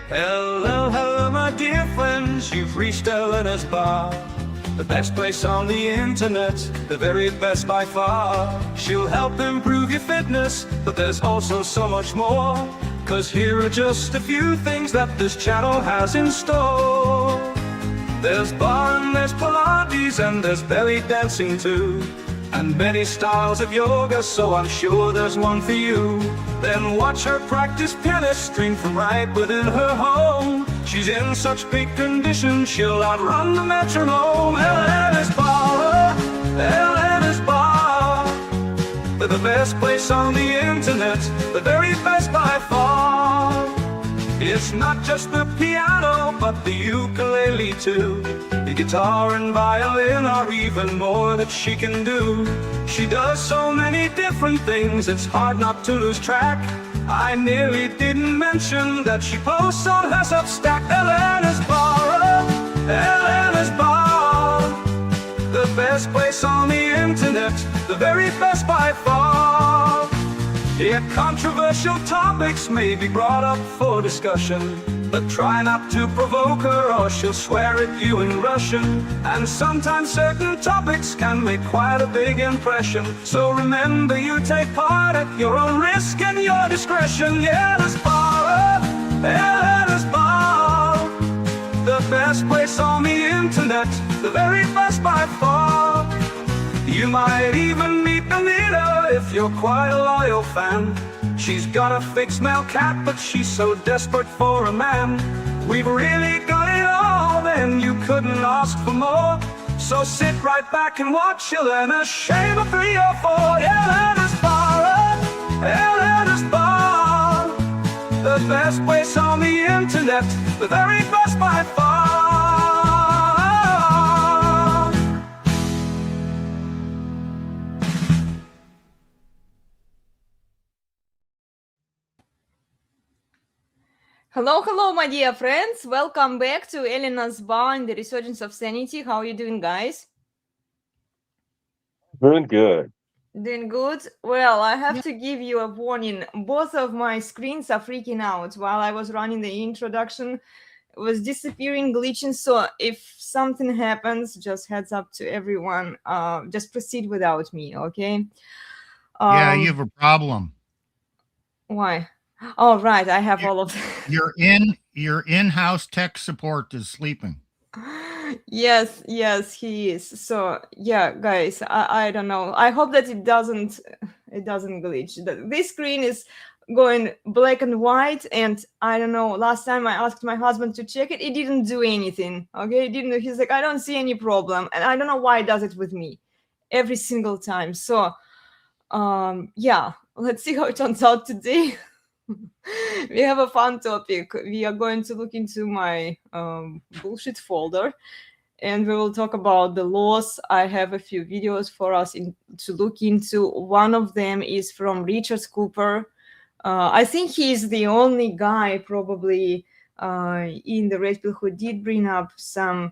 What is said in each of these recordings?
Hello, hello, my dear friends, you've reached Elena's bar. The best place on the internet, the very best by far. She'll help improve your fitness, but there's also so much more. 'Cause here are just a few things that this channel has in store. There's barre and there's Pilates and there's belly dancing too. And many styles of yoga, so I'm sure there's one for you. Then watch her practice pianist string from right within her home. She's in such big condition, she'll outrun the metronome. Elena's bar, Elena's bar. They're the best place on the internet, the very best by far. It's not just the piano, but the ukulele too. The guitar and violin are even more that she can do. She does so many different things, it's hard not to lose track. I nearly didn't mention that she posts on her Substack. Elena's bar, Elena's bar. The best place on the internet, the very best by far. Yeah, controversial topics may be brought up for discussion, but try not to provoke her or she'll swear at you in Russian. And sometimes certain topics can make quite a big impression. So remember, you take part at your own risk and your discretion. Yeah, Elena's bar, Elena's bar. The best place on the internet, the very best by far. You might even meet Anita if you're quite a loyal fan. She's got a fixed male cat, but she's so desperate for a man. We've really got it all, then you couldn't ask for more. So sit right back and watch Elena shave a 3 or 4. Elena's bar, Elena's bar. The best place on the internet, the very best by far. Hello, hello, my dear friends. Welcome back to Elena's Bar and the Resurgence of Sanity. How are you doing, guys? Doing good. Doing good? Well, I have to give you a warning. Both of my screens are freaking out while I was running the introduction. It was disappearing, glitching. So if something happens, just heads up to everyone. Just proceed without me, okay? Yeah, you have a problem. Why? Oh, right. I have all of Your in-house tech support is sleeping. Yes, he is. So yeah, guys, I don't know. I hope that it doesn't glitch. This screen is going black and white, and I don't know. Last time I asked my husband to check it, it didn't do anything. Okay, it didn't. He's like, I don't see any problem, and I don't know why it does it with me every single time. So yeah, let's see how it turns out today. We have a fun topic. We are going to look into my bullshit folder, and we will talk about the laws. I have a few videos for us to look into. One of them is from Richard Cooper. I think he's the only guy probably in the Red Pill who did bring up some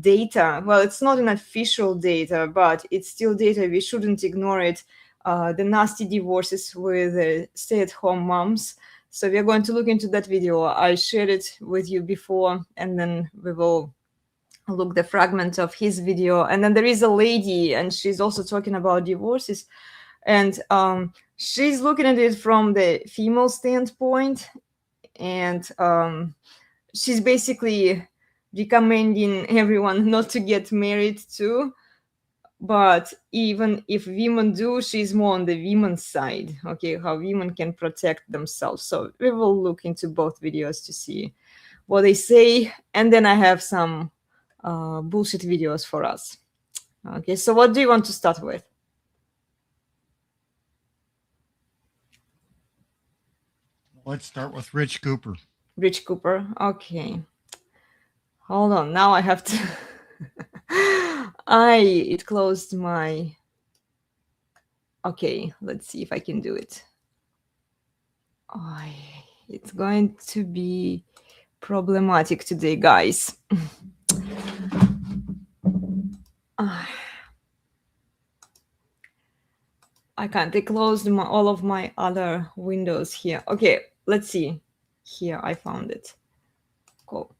data. Well, it's not an official data, but it's still data. We shouldn't ignore it. The nasty divorces with stay-at-home moms. So we are going to look into that video. I shared it with you before, and then we will look the fragment of his video. And then there is a lady, and she's also talking about divorces, and she's looking at it from the female standpoint, and she's basically recommending everyone not to get married too. But even if women do, she's more on the women's side, okay, how women can protect themselves. So we will look into both videos to see what they say. And then I have some bullshit videos for us. Okay, so what do you want to start with? Let's start with Rich Cooper. Rich Cooper, okay. Hold on, now I have to... it closed my... Okay, let's see if I can do it. It's going to be problematic today, guys. I can't. They closed all of my other windows here. Okay, let's see. Here, I found it. Cool.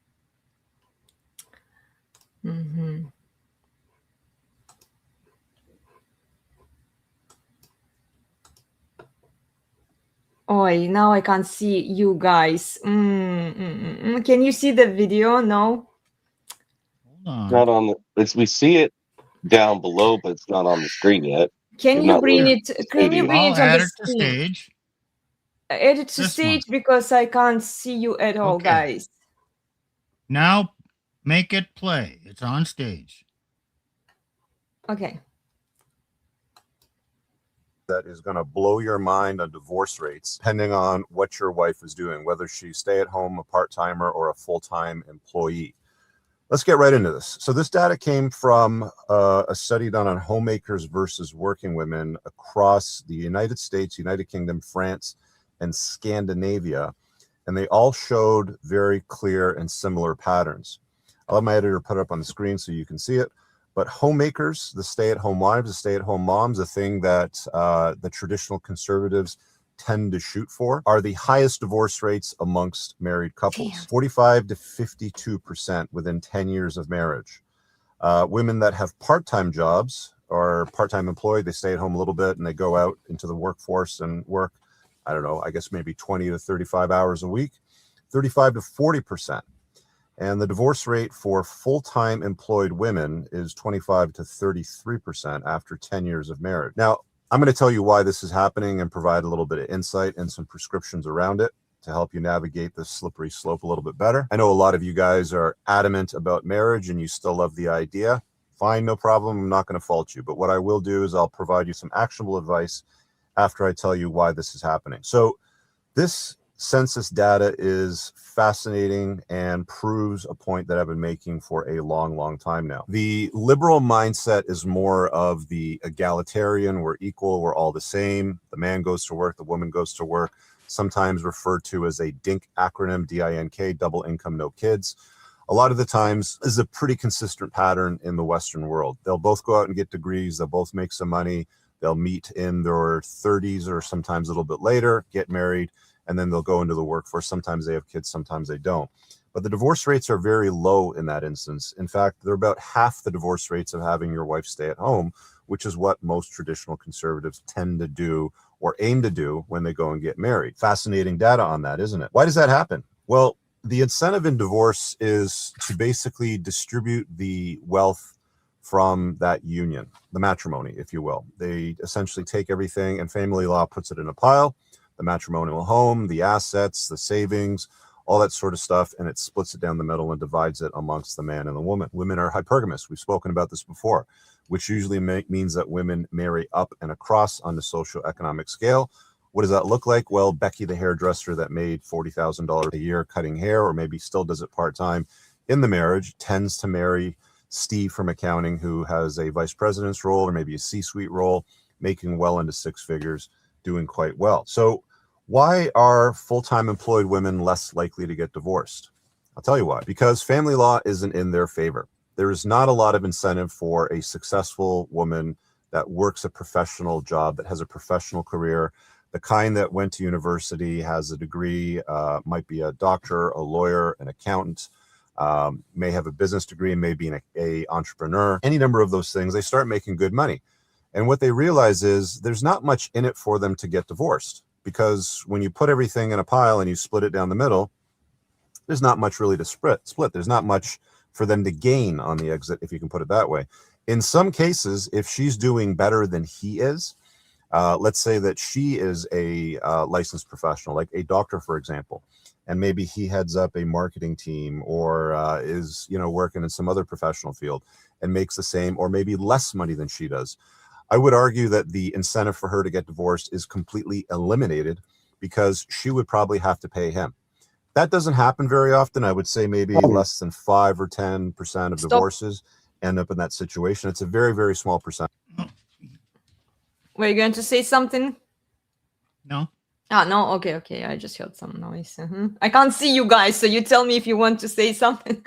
Oh, now I can't see you guys. Can you see the video? No? Hold on. Not on the. We see it down below, but it's not on the screen yet. Can We've you not bring moved it? the Can you studio. bring I'll it on add the it to screen? stage. Add it to This stage one. because I can't see you at all, Okay. guys. Now make it play. It's on stage. Okay. That is going to blow your mind on divorce rates, depending on what your wife is doing, whether she's stay-at-home, a part-timer, or a full-time employee. Let's get right into this. So this data came from a study done on homemakers versus working women across the United States, United Kingdom, France, and Scandinavia. And they all showed very clear and similar patterns. I'll let my editor put it up on the screen so you can see it. But homemakers, the stay-at-home wives, the stay-at-home moms, the thing that the traditional conservatives tend to shoot for, are the highest divorce rates amongst married couples. Damn. 45 to 52% within 10 years of marriage. Women that have part-time jobs or part-time employed, they stay at home a little bit and they go out into the workforce and work, I don't know, I guess maybe 20 to 35 hours a week, 35 to 40%. And the divorce rate for full-time employed women is 25 to 33% after 10 years of marriage. Now, I'm going to tell you why this is happening and provide a little bit of insight and some prescriptions around it to help you navigate this slippery slope a little bit better. I know a lot of you guys are adamant about marriage and you still love the idea. Fine, no problem. I'm not going to fault you. But what I will do is I'll provide you some actionable advice after I tell you why this is happening. So this census data is fascinating and proves a point that I've been making for a long, long time now. The liberal mindset is more of the egalitarian, we're equal, we're all the same. The man goes to work, the woman goes to work, sometimes referred to as a DINK acronym, D-I-N-K, double income, no kids. A lot of the times is a pretty consistent pattern in the Western world. They'll both go out and get degrees, they'll both make some money, they'll meet in their 30s or sometimes a little bit later, get married, and then they'll go into the workforce. Sometimes they have kids, sometimes they don't. But the divorce rates are very low in that instance. In fact, they're about half the divorce rates of having your wife stay at home, which is what most traditional conservatives tend to do or aim to do when they go and get married. Fascinating data on that, isn't it? Why does that happen? Well, the incentive in divorce is to basically distribute the wealth from that union, the matrimony, if you will. They essentially take everything and family law puts it in a pile, the matrimonial home, the assets, the savings, all that sort of stuff, and it splits it down the middle and divides it amongst the man and the woman. Women are hypergamous. We've spoken about this before, which usually means that women marry up and across on the socioeconomic scale. What does that look like? Well, Becky, the hairdresser that made $40,000 a year cutting hair, or maybe still does it part-time in the marriage, tends to marry Steve from accounting, who has a vice president's role or maybe a C-suite role, making well into six figures, doing quite well. So why are full-time employed women less likely to get divorced? I'll tell you why. Because family law isn't in their favor. There is not a lot of incentive for a successful woman that works a professional job, that has a professional career, the kind that went to university, has a degree, might be a doctor, a lawyer, an accountant, may have a business degree, may be an entrepreneur, any number of those things. They start making good money. And what they realize is there's not much in it for them to get divorced, because when you put everything in a pile and you split it down the middle, there's not much really to split. There's not much for them to gain on the exit, if you can put it that way. In some cases, if she's doing better than he is, let's say that she is a licensed professional, like a doctor, for example, and maybe he heads up a marketing team or is, working in some other professional field and makes the same or maybe less money than she does. I would argue that the incentive for her to get divorced is completely eliminated because she would probably have to pay him. That doesn't happen very often. I would say maybe less than 5 or 10% of divorces end up in that situation. It's a very, very small percent. Were you going to say something? No. Ah, no. Okay. I just heard some noise. I can't see you guys, so you tell me if you want to say something.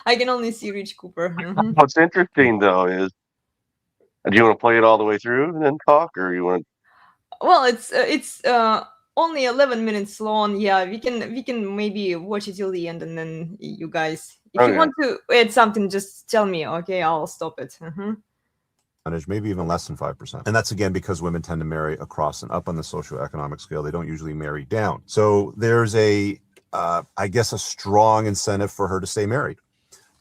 I can only see Rich Cooper. What's interesting though is, do you want to play it all the way through and then talk, or you want? Well, it's only 11 minutes long. Yeah, we can maybe watch it till the end, and then you guys, if you Okay. want to add something, just tell me. Okay, I'll stop it. maybe even less than 5%. And that's again because women tend to marry across and up on the socioeconomic scale. They don't usually marry down. So there's I guess, a strong incentive for her to stay married.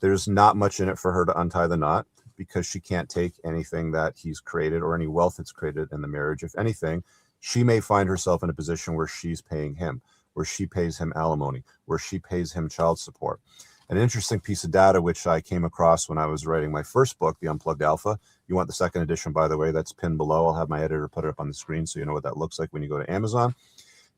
There's not much in it for her to untie the knot because she can't take anything that he's created or any wealth that's created in the marriage. If anything, she may find herself in a position where she's paying him, where she pays him alimony, where she pays him child support. An interesting piece of data which I came across when I was writing my first book, The Unplugged Alpha. You want the second edition, by the way, that's pinned below. I'll have my editor put it up on the screen so you know what that looks like when you go to Amazon.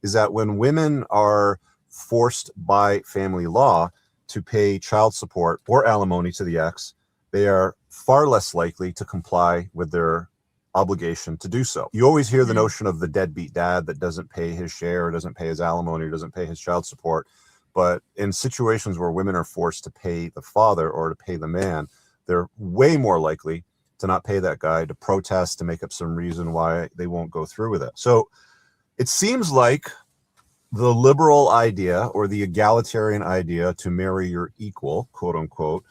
Is that when women are forced by family law to pay child support or alimony to the ex, they are far less likely to comply with their obligation to do so. You always hear the notion of the deadbeat dad that doesn't pay his share, or doesn't pay his alimony, or doesn't pay his child support. But in situations where women are forced to pay the father or to pay the man, they're way more likely to not pay that guy, to protest, to make up some reason why they won't go through with it. So it seems like the liberal idea, or the egalitarian idea, to marry your equal, quote unquote,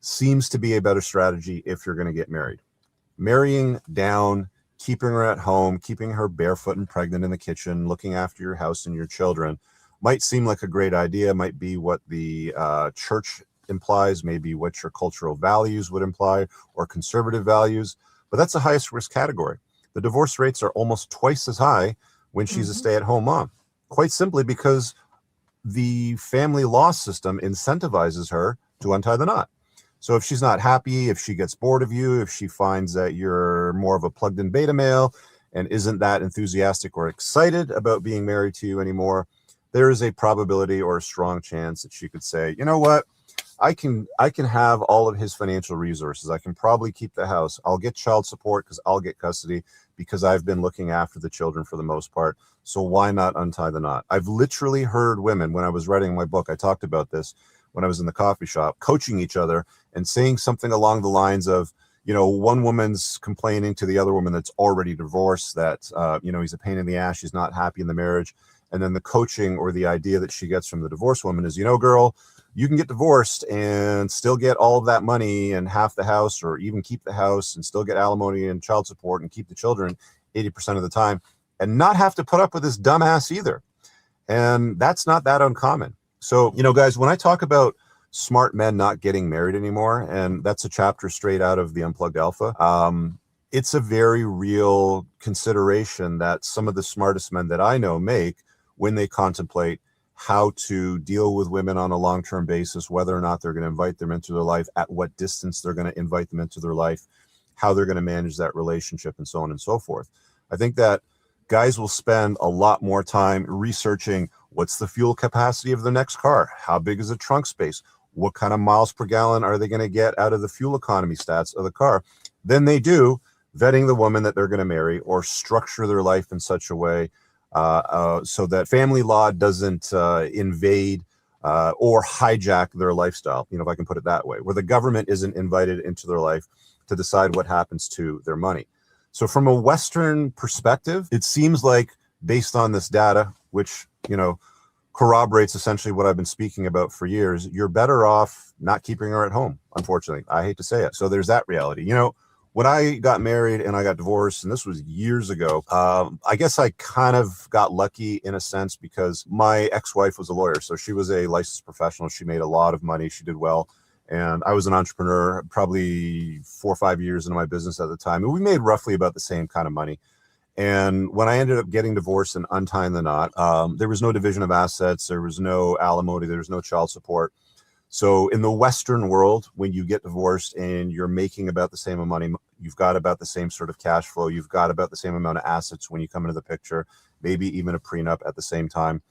seems to be a better strategy if you're going to get married. Marrying down, keeping her at home, keeping her barefoot and pregnant in the kitchen, looking after your house and your children might seem like a great idea, might be what the church implies, maybe what your cultural values would imply, or conservative values, but that's the highest risk category. The divorce rates are almost twice as high when she's a stay-at-home mom, quite simply because the family law system incentivizes her to untie the knot. So if she's not happy, if she gets bored of you, if she finds that you're more of a plugged-in beta male and isn't that enthusiastic or excited about being married to you anymore, there is a probability or a strong chance that she could say, you know what, I can have all of his financial resources. I can probably keep the house. I'll get child support because I'll get custody because I've been looking after the children for the most part. So why not untie the knot? I've literally heard women, when I was writing my book, I talked about this when I was in the coffee shop, coaching each other and saying something along the lines of, you know, one woman's complaining to the other woman that's already divorced that, you know, he's a pain in the ass. She's not happy in the marriage. And then the coaching or the idea that she gets from the divorced woman is, you know, girl, you can get divorced and still get all of that money and half the house, or even keep the house and still get alimony and child support and keep the children 80% of the time and not have to put up with this dumbass either. And that's not that uncommon. So, you know, guys, when I talk about smart men not getting married anymore, and that's a chapter straight out of the Unplugged Alpha, it's a very real consideration that some of the smartest men that I know make when they contemplate how to deal with women on a long-term basis, whether or not they're going to invite them into their life, at what distance they're going to invite them into their life, how they're going to manage that relationship, and so on and so forth. I think that guys will spend a lot more time researching what's the fuel capacity of the next car, how big is the trunk space, what kind of miles per gallon are they going to get out of the fuel economy stats of the car, than they do vetting the woman that they're going to marry, or structure their life in such a way so that family law doesn't invade or hijack their lifestyle, you know, if I can put it that way, where the government isn't invited into their life to decide what happens to their money. So from a Western perspective, it seems like, based on this data, which, you know, corroborates essentially what I've been speaking about for years, you're better off not keeping her at home, unfortunately. I hate to say it. So there's that reality. You know, when I got married and I got divorced, and this was years ago, I guess I kind of got lucky in a sense because my ex-wife was a lawyer. So she was a licensed professional. She made a lot of money. She did well. And I was an entrepreneur, probably 4 or 5 years into my business at the time. And we made roughly about the same kind of money. And when I ended up getting divorced and untying the knot, there was no division of assets. There was no alimony. There was no child support. So in the Western world, when you get divorced and you're making about the same amount of money, you've got about the same sort of cash flow, you've got about the same amount of assets when you come into the picture, maybe even a prenup at the same time.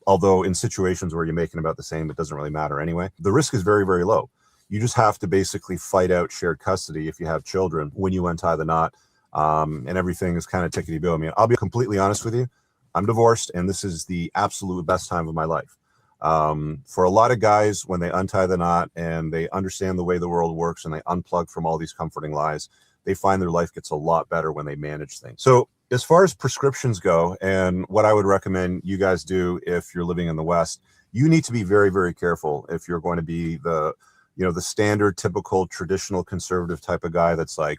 Although in situations where you're making about the same, it doesn't really matter anyway. The risk is very, very low. You just have to basically fight out shared custody if you have children when you untie the knot, and everything is kind of tickety-boo. I mean, I'll be completely honest with you. I'm divorced, and this is the absolute best time of my life. For a lot of guys, when they untie the knot and they understand the way the world works and they unplug from all these comforting lies, they find their life gets a lot better when they manage things. So as far as prescriptions go, and what I would recommend you guys do if you're living in the West, you need to be very, very careful if you're going to be the, you know, the standard, typical, traditional conservative type of guy that's like,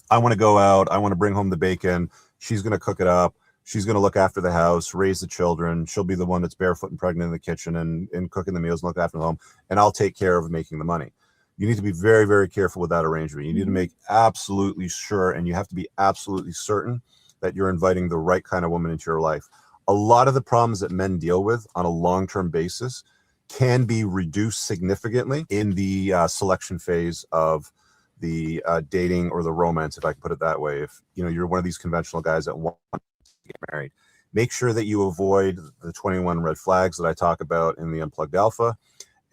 I want to go out, I want to bring home the bacon, she's going to cook it up, she's going to look after the house, raise the children, she'll be the one that's barefoot and pregnant in the kitchen and cooking the meals and look after the home, and I'll take care of making the money. You need to be very, very careful with that arrangement. You need to make absolutely sure, and you have to be absolutely certain that you're inviting the right kind of woman into your life. A lot of the problems that men deal with on a long-term basis can be reduced significantly in the selection phase of the dating or the romance, if I can put it that way. If you know you're one of these conventional guys that want to get married, make sure that you avoid the 21 red flags that I talk about in the Unplugged Alpha,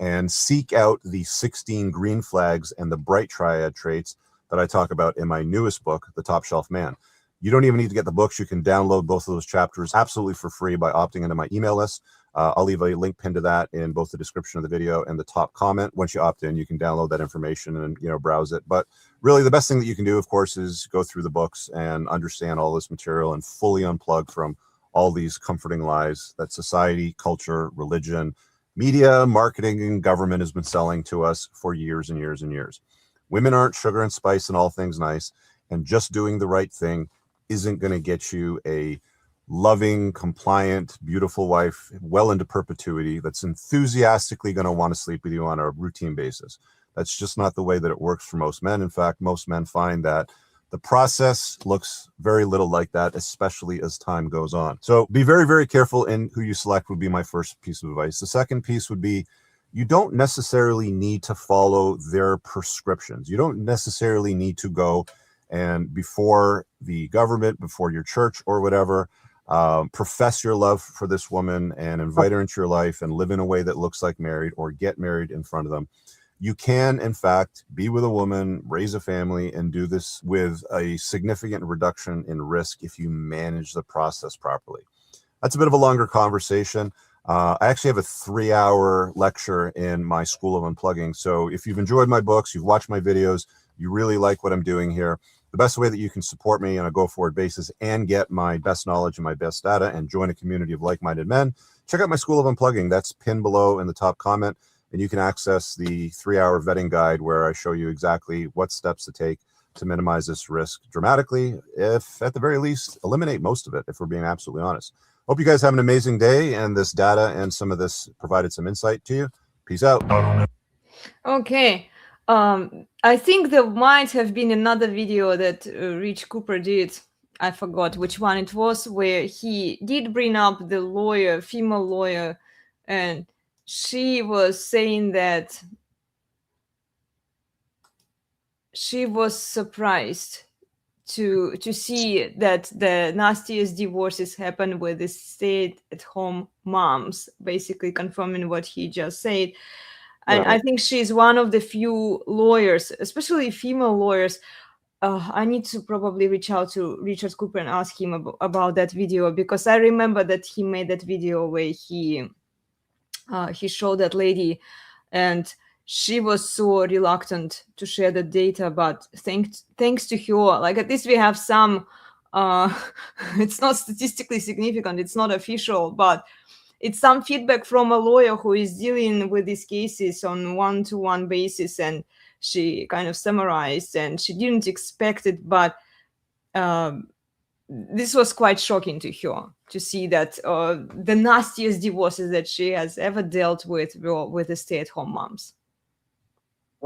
and seek out the 16 green flags and the bright triad traits that I talk about in my newest book, The Top Shelf Man. You don't even need to get the books. You can download both of those chapters absolutely for free by opting into my email list. I'll leave a link pinned to that in both the description of the video and the top comment. Once you opt in, you can download that information and, you know, browse it. But really the best thing that you can do, of course, is go through the books and understand all this material and fully unplug from all these comforting lies that society, culture, religion, media, marketing, and government has been selling to us for years and years and years. Women aren't sugar and spice and all things nice, and just doing the right thing isn't going to get you a loving, compliant, beautiful wife well into perpetuity that's enthusiastically going to want to sleep with you on a routine basis. That's just not the way that it works for most men. In fact, most men find that the process looks very little like that, especially as time goes on. So be very, very careful in who you select would be my first piece of advice. The second piece would be, you don't necessarily need to follow their prescriptions. You don't necessarily need to go and before the government, before your church or whatever, profess your love for this woman and invite her into your life and live in a way that looks like married or get married in front of them. You can, in fact, be with a woman, raise a family, and do this with a significant reduction in risk if you manage the process properly. That's a bit of a longer conversation. I actually have a 3-hour lecture in my School of Unplugging. So if you've enjoyed my books, you've watched my videos, you really like what I'm doing here, the best way that you can support me on a go-forward basis and get my best knowledge and my best data and join a community of like-minded men, check out my School of Unplugging. That's pinned below in the top comment, and you can access the 3-hour vetting guide where I show you exactly what steps to take to minimize this risk dramatically, if at the very least, eliminate most of it, if we're being absolutely honest. Hope you guys have an amazing day, and this data and some of this provided some insight to you. Peace out. Okay. I think there might have been another video that Rich Cooper did. I forgot which one it was, where he did bring up the lawyer, female lawyer, and she was saying that she was surprised to see that the nastiest divorces happen with the stay-at-home moms, basically confirming what he just said. And I think she's one of the few lawyers, especially female lawyers. I need to probably reach out to Richard Cooper and ask him about that video, because I remember that he made that video where he showed that lady, and she was so reluctant to share the data. But thanks to her, like at least we have some. It's not statistically significant. It's not official, but it's some feedback from a lawyer who is dealing with these cases on one-to-one basis, and she kind of summarized, and she didn't expect it, but this was quite shocking to her to see that the nastiest divorces that she has ever dealt with were with the stay-at-home moms.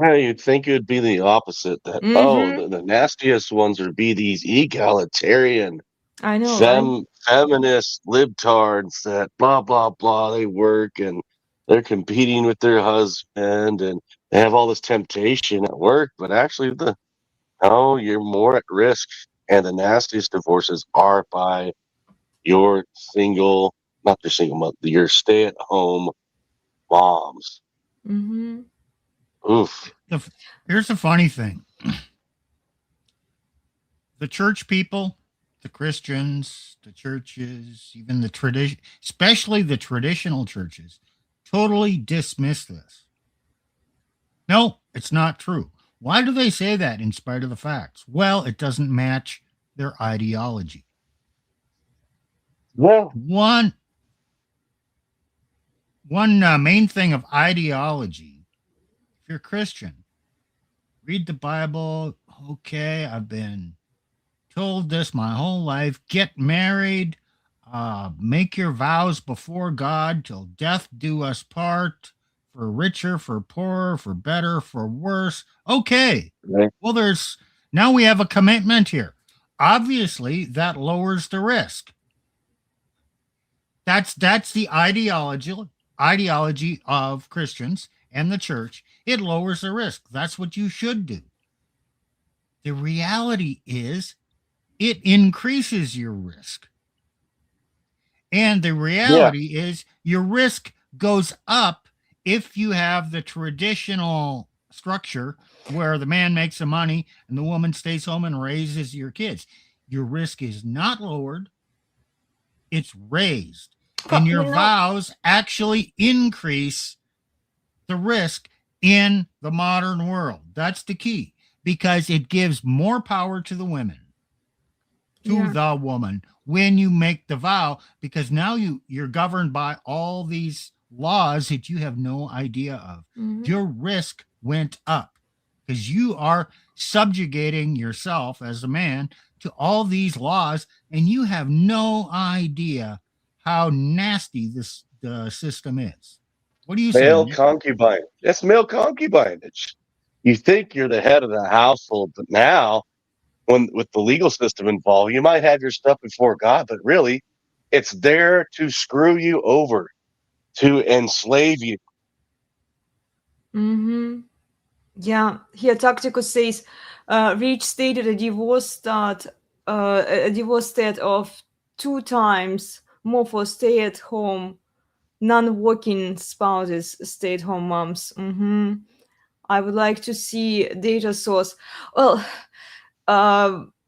Yeah, you'd think it would be the opposite. That the nastiest ones would be these egalitarian, I know, right? feminist libtards that blah blah blah. They work and they're competing with their husband, and they have all this temptation at work. But actually, you're more at risk, and the nastiest divorces are by your single, not your single mother, your stay-at-home moms. Mm-hmm. Oof. Here's the funny thing. The church people, the Christians, the churches, even the tradition, especially the traditional churches, totally dismiss this. No, it's not true. Why do they say that in spite of the facts? Well, it doesn't match their ideology. Well, One main thing of ideology. If you're Christian, read the Bible. Okay, I've been told this my whole life. Get married. Make your vows before God till death do us part. For richer, for poorer, for better, for worse. Okay. right. Well, now we have a commitment here. Obviously, that lowers the risk. That's the ideology of Christians and the church. It lowers the risk. That's what you should do. The reality is it increases your risk. And the reality is your risk goes up if you have the traditional structure where the man makes the money and the woman stays home and raises your kids. Your risk is not lowered, it's raised. And your vows actually increase the risk in the modern world. That's the key, because it gives more power to the women, to the woman, when you make the vow, because now you're governed by all these laws that you have no idea of. Your risk went up because you are subjugating yourself as a man to all these laws, and you have no idea how nasty the system is. What do you say? Male concubine. That's male concubinage. You think you're the head of the household, but now, with the legal system involved, you might have your stuff before God, but really, it's there to screw you over, to enslave you. Yeah, here Tacticus says, Rich stated a divorce stat of 2 times more for stay-at-home, non-working spouses, stay-at-home moms. I would like to see data source. Well,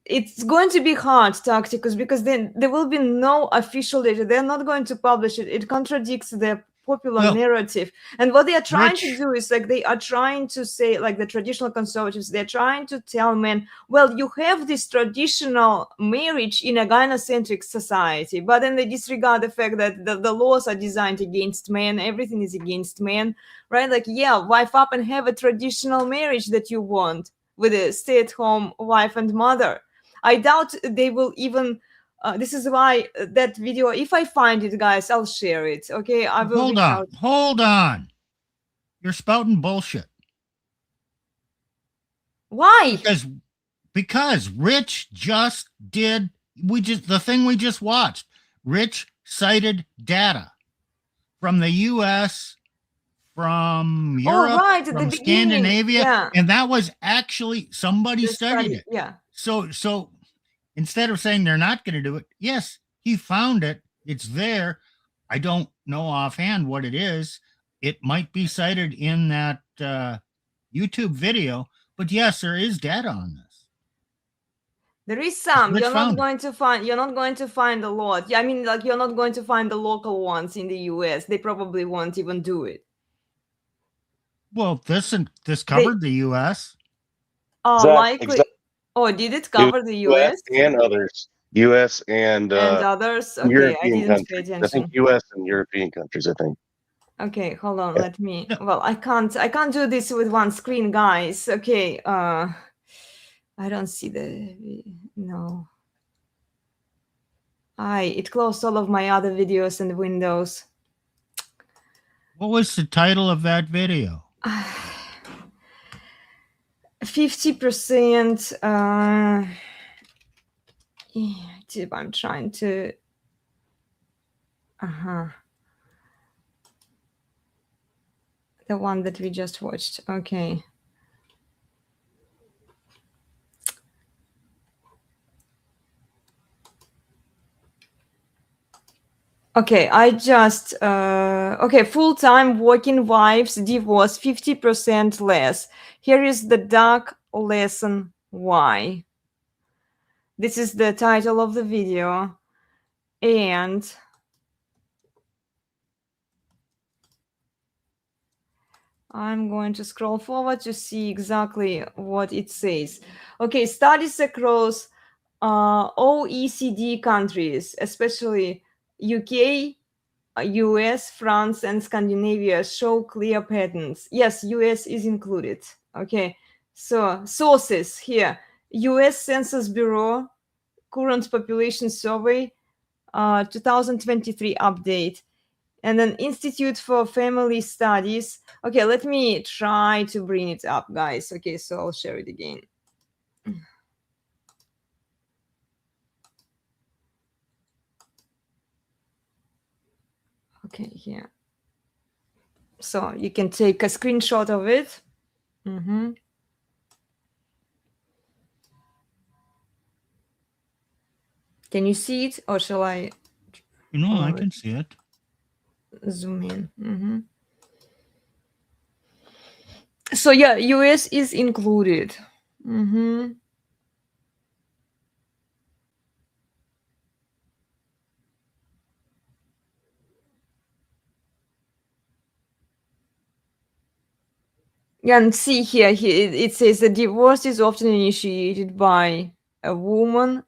it's going to be hard, Tacticus, because then there will be no official data. They're not going to publish it. It contradicts the popular narrative. And what they are trying to do is, like, they are trying to say, like the traditional conservatives, they're trying to tell men, well, you have this traditional marriage in a gynocentric society, but then they disregard the fact that the laws are designed against men. Everything is against men, right? Like, yeah, wife up and have a traditional marriage that you want with a stay-at-home wife and mother. I doubt they will even. This is why that video, if I find it, guys, I'll share it. Okay, I will. Hold on. You're spouting bullshit. Why? Because Rich just did. The thing we just watched. Rich cited data from the U.S., from Europe, from Scandinavia, and that was actually somebody studied it. Yeah. So instead of saying they're not going to do it, yes, he found it. It's there. I don't know offhand what it is. It might be cited in that YouTube video, but yes, there is data on this. There is some. You're not going to find a lot. I mean, like, you're not going to find the local ones in the US. They probably won't even do it. Well, this covered the US. Likely. Exactly. Oh, did it cover the US? And others. US and others? Okay, European I didn't countries. pay attention. I think US and European countries, I think. Okay, hold on, let me. Well, I can't do this with one screen, guys. Okay, I don't see no. It closed all of my other videos and windows. What was the title of that video? 50%. I'm trying to. The one that we just watched. Okay. Okay, I just, full-time working wives divorce 50% less. Here is the dark lesson why. This is the title of the video. And I'm going to scroll forward to see exactly what it says. Okay, studies across OECD countries, especially UK, US, France, and Scandinavia show clear patterns. Yes, US is included. Okay, so sources here: US Census Bureau, current population survey, 2023 update, and then Institute for Family Studies. Okay, let me try to bring it up, guys. Okay, so I'll share it again. Okay, here. So you can take a screenshot of it. Can you see it, or shall I I can see it. zoom in? So yeah, US is included. Yeah, and see here, it says the divorce is often initiated by a woman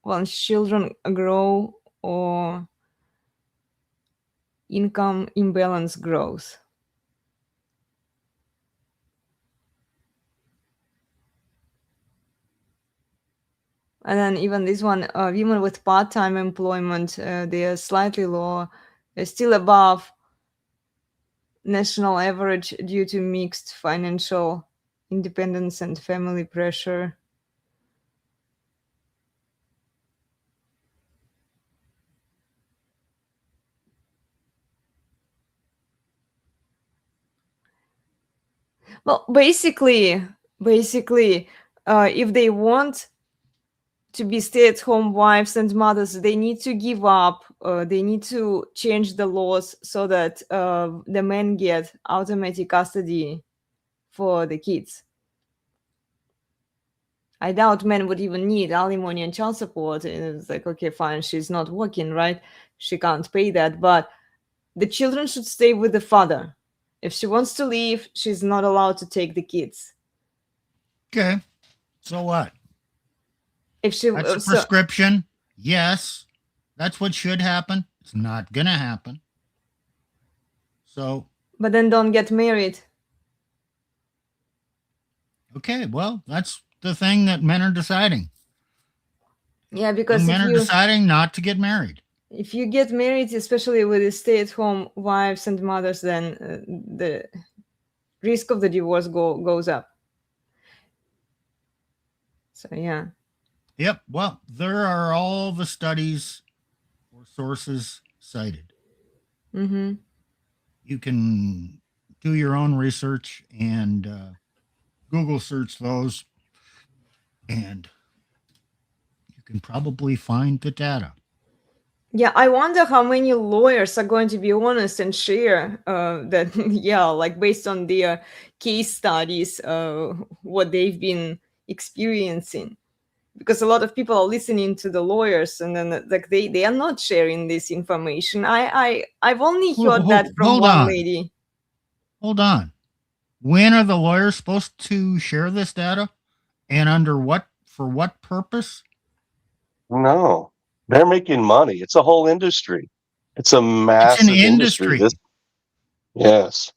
once children grow or income imbalance grows. And then even this one, women with part-time employment, they are slightly lower, they're still above national average due to mixed financial independence and family pressure. Well, basically, if they want to be stay-at-home wives and mothers, they need to give up. They need to change the laws so that the men get automatic custody for the kids. I doubt men would even need alimony and child support. And it's like, okay, fine, she's not working, right? She can't pay that, but the children should stay with the father. If she wants to leave, she's not allowed to take the kids. Okay. So what? If she That's a prescription. Yes. That's what should happen. It's not going to happen. So. But then don't get married. Okay. Well, that's the thing that men are deciding. Yeah, because men are deciding not to get married. If you get married, especially with the stay-at-home wives and mothers, then the risk of the divorce goes up. So yeah. Yep. Well, there are all the studies or sources cited. You can do your own research and Google search those, and you can probably find the data. Yeah, I wonder how many lawyers are going to be honest and share that, yeah, like based on their case studies, what they've been experiencing. Because a lot of people are listening to the lawyers, and then like they are not sharing this information. I've only heard that from one lady. Hold on. When are the lawyers supposed to share this data, and for what purpose? No, they're making money. It's a whole industry. It's a massive industry. Yes.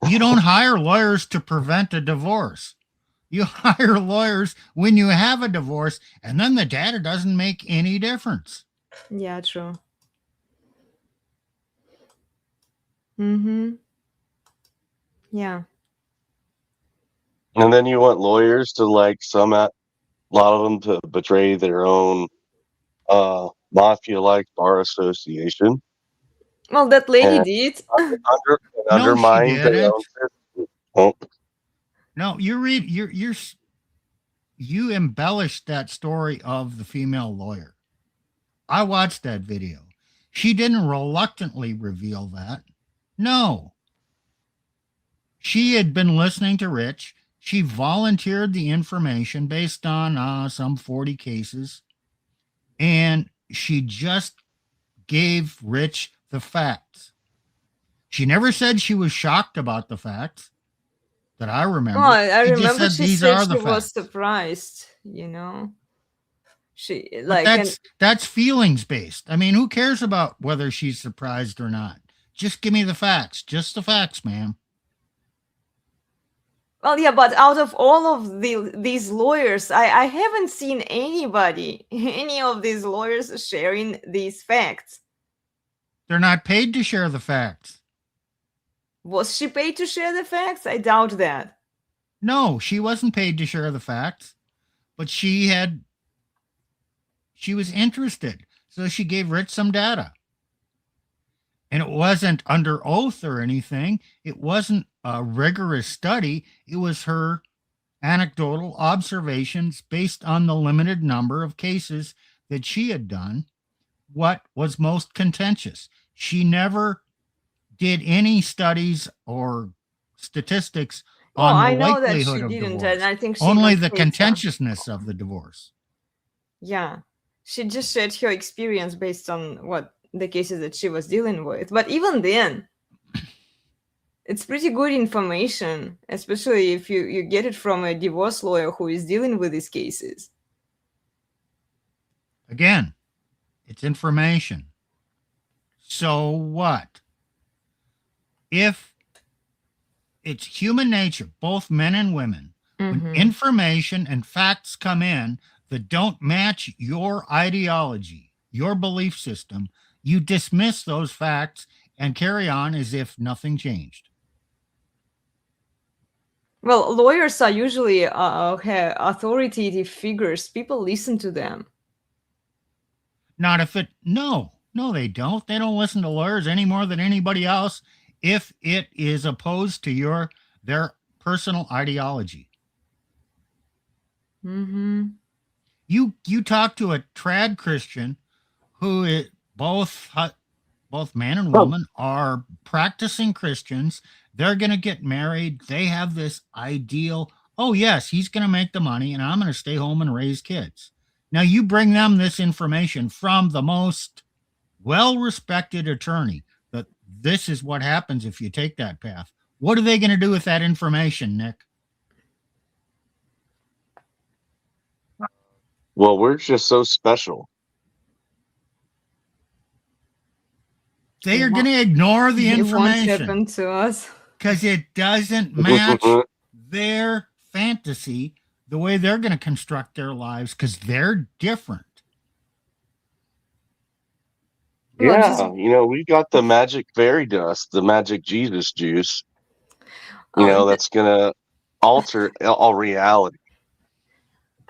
You don't hire lawyers to prevent a divorce. You hire lawyers when you have a divorce, and then the data doesn't make any difference. Yeah, true. Yeah. And then you want lawyers to a lot of them to betray their own mafia-like bar association. Well, that lady did. Undermine their own system. No, you embellished that story of the female lawyer. I watched that video. She didn't reluctantly reveal that. No. She had been listening to Rich. She volunteered the information based on some 40 cases, and she just gave Rich the facts. She never said she was shocked about the facts that I remember. Oh, I remember she said she was surprised, She But like, and that's feelings based. I mean, who cares about whether she's surprised or not? Just give me the facts. Just the facts, ma'am. well, yeah, but out of all of these lawyers, I haven't seen anybody, any of these lawyers sharing these facts. They're not paid to share the facts. Was she paid to share the facts? I doubt that. No, she wasn't paid to share the facts, but she was interested. So she gave Rich some data. And it wasn't under oath or anything. It wasn't a rigorous study. It was her anecdotal observations based on the limited number of cases that she had done. What was most contentious? She never did any studies or statistics Oh, on the I know that likelihood she of didn't, divorce, and I think she only even the said so. contentiousness of the divorce. Yeah, she just shared her experience based on what the cases that she was dealing with. But even then, it's pretty good information, especially if you get it from a divorce lawyer who is dealing with these cases. Again, it's information. So what? If it's human nature, both men and women, when information and facts come in that don't match your ideology, your belief system, you dismiss those facts and carry on as if nothing changed. Well, lawyers are usually have authoritative figures. People listen to them. Not if it, no, they don't. They don't listen to lawyers any more than anybody else if it is opposed to their personal ideology. You talk to a trad Christian who is both man and woman are practicing Christians. They're going to get married. They have this ideal. Oh yes, he's going to make the money and I'm going to stay home and raise kids. Now you bring them this information from the most well-respected attorney that this is what happens if you take that path. What are they going to do with that information, Nick? Well, we're just so special. They are going to ignore the It won't information happen to us. because it doesn't match their fantasy, the way they're going to construct their lives, because they're different. Yeah, we got the magic fairy dust, the magic Jesus juice, that's going to alter all reality.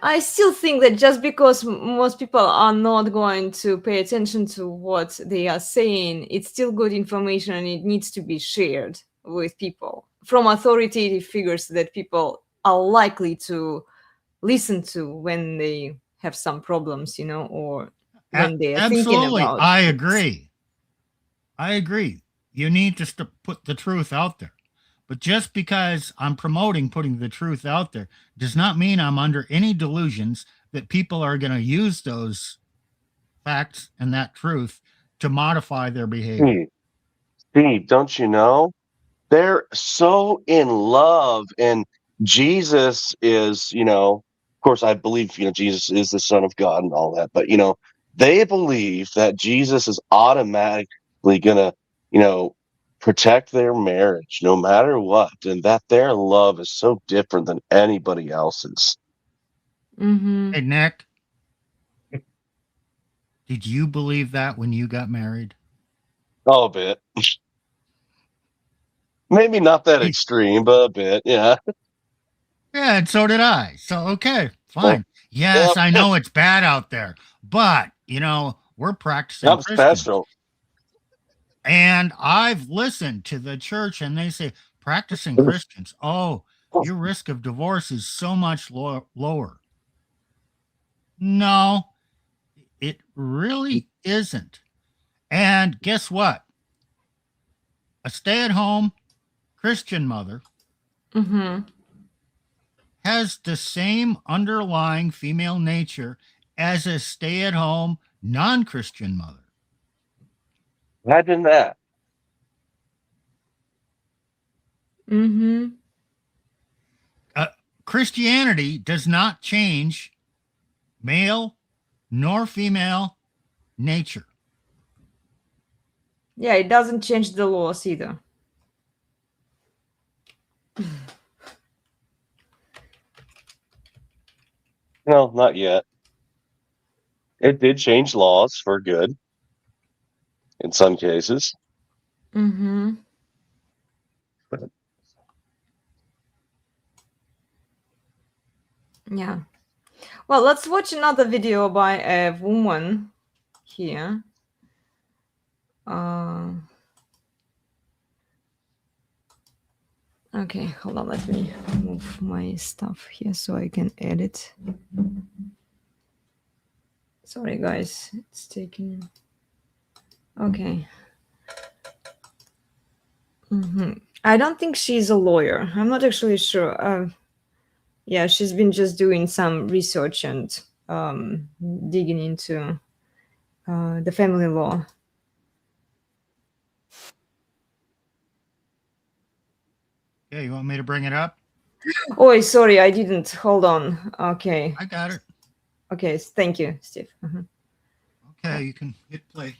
I still think that just because most people are not going to pay attention to what they are saying, it's still good information and it needs to be shared with people from authoritative figures that people are likely to listen to when they have some problems, or when they are thinking Absolutely. about I things. agree. You need to put the truth out there. But just because I'm promoting putting the truth out there does not mean I'm under any delusions that people are going to use those facts and that truth to modify their behavior. Steve, don't you know? They're so in love, and Jesus is, of course, I believe, Jesus is the Son of God and all that, but, they believe that Jesus is automatically going to, protect their marriage no matter what, and that their love is so different than anybody else's. Hey, Nick, did you believe that when you got married? Oh, a bit. Maybe not that extreme, but a bit, yeah. Yeah, and so did I. So, okay, fine. Yes, I know it's bad out there, but, we're practicing I'm Christians. special. And I've listened to the church and they say, practicing Christians, oh, your risk of divorce is so much lower. No, it really isn't. And guess what? A stay-at-home Christian mother has the same underlying female nature as a stay-at-home non-Christian mother. Imagine that. Christianity does not change male nor female nature. Yeah, it doesn't change the laws either. No, not yet. It did change laws for good in some cases. Mm-hmm. Yeah. Well, let's watch another video by a woman here. Okay, hold on. Let me move my stuff here so I can edit. Sorry, guys. It's taking... Okay. I don't think she's a lawyer. I'm not actually sure. Yeah, she's been just doing some research and digging into the family law. Okay, you want me to bring it up? Oh, sorry, I didn't. Hold on. Okay. I got it. Okay, thank you, Steve. Okay, you can hit play.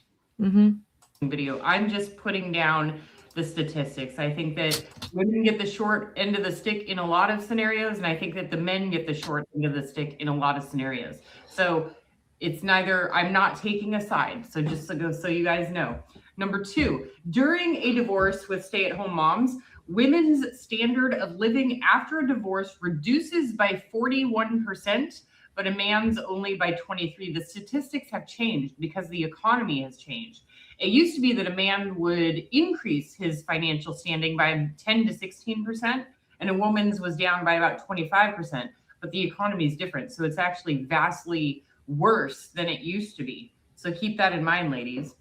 Video. I'm just putting down the statistics. I think that women get the short end of the stick in a lot of scenarios, and I think that the men get the short end of the stick in a lot of scenarios. So it's neither, I'm not taking a side. So just so you guys know. Number two, during a divorce with stay-at-home moms, women's standard of living after a divorce reduces by 41%, but a man's only by 23%. The statistics have changed because the economy has changed. It used to be that a man would increase his financial standing by 10 to 16%, and a woman's was down by about 25%. But the economy is different, so it's actually vastly worse than it used to be. So keep that in mind, ladies.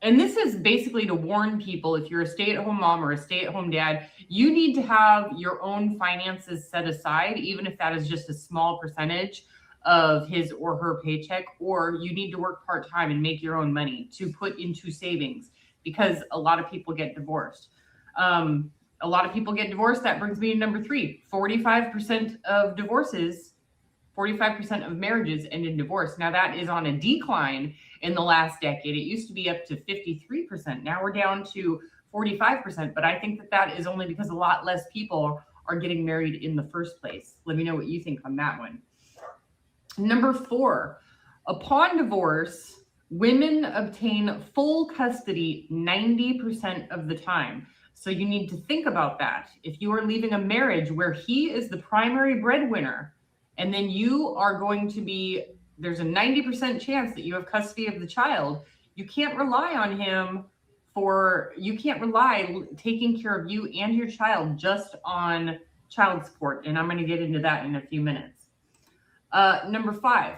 And this is basically to warn people, if you're a stay-at-home mom or a stay-at-home dad, you need to have your own finances set aside, even if that is just a small percentage of his or her paycheck, or you need to work part-time and make your own money to put into savings, because a lot of people get divorced. A lot of people get divorced. That brings me to number three. 45% of divorces, 45% of marriages end in divorce. Now that is on a decline in the last decade. It used to be up to 53%. Now we're down to 45%, but I think that that is only because a lot less people are getting married in the first place. Let me know what you think on that one. Number four, upon divorce, women obtain full custody 90% of the time. So you need to think about that. If you are leaving a marriage where he is the primary breadwinner, and then you are going to be, there's a 90% chance that you have custody of the child, you can't rely on him you can't rely taking care of you and your child just on child support. And I'm going to get into that in a few minutes. Number five,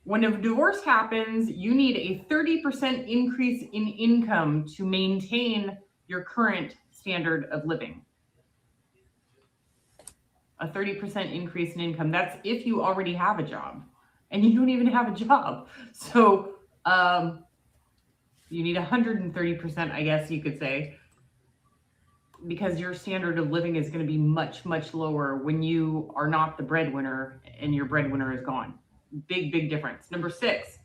when a divorce happens, you need a 30% increase in income to maintain your current standard of living. A 30% increase in income. That's if you already have a job, and you don't even have a job. So you need 130%, I guess you could say, because your standard of living is going to be much, much lower when you are not the breadwinner and your breadwinner is gone. Big, big difference. Number six.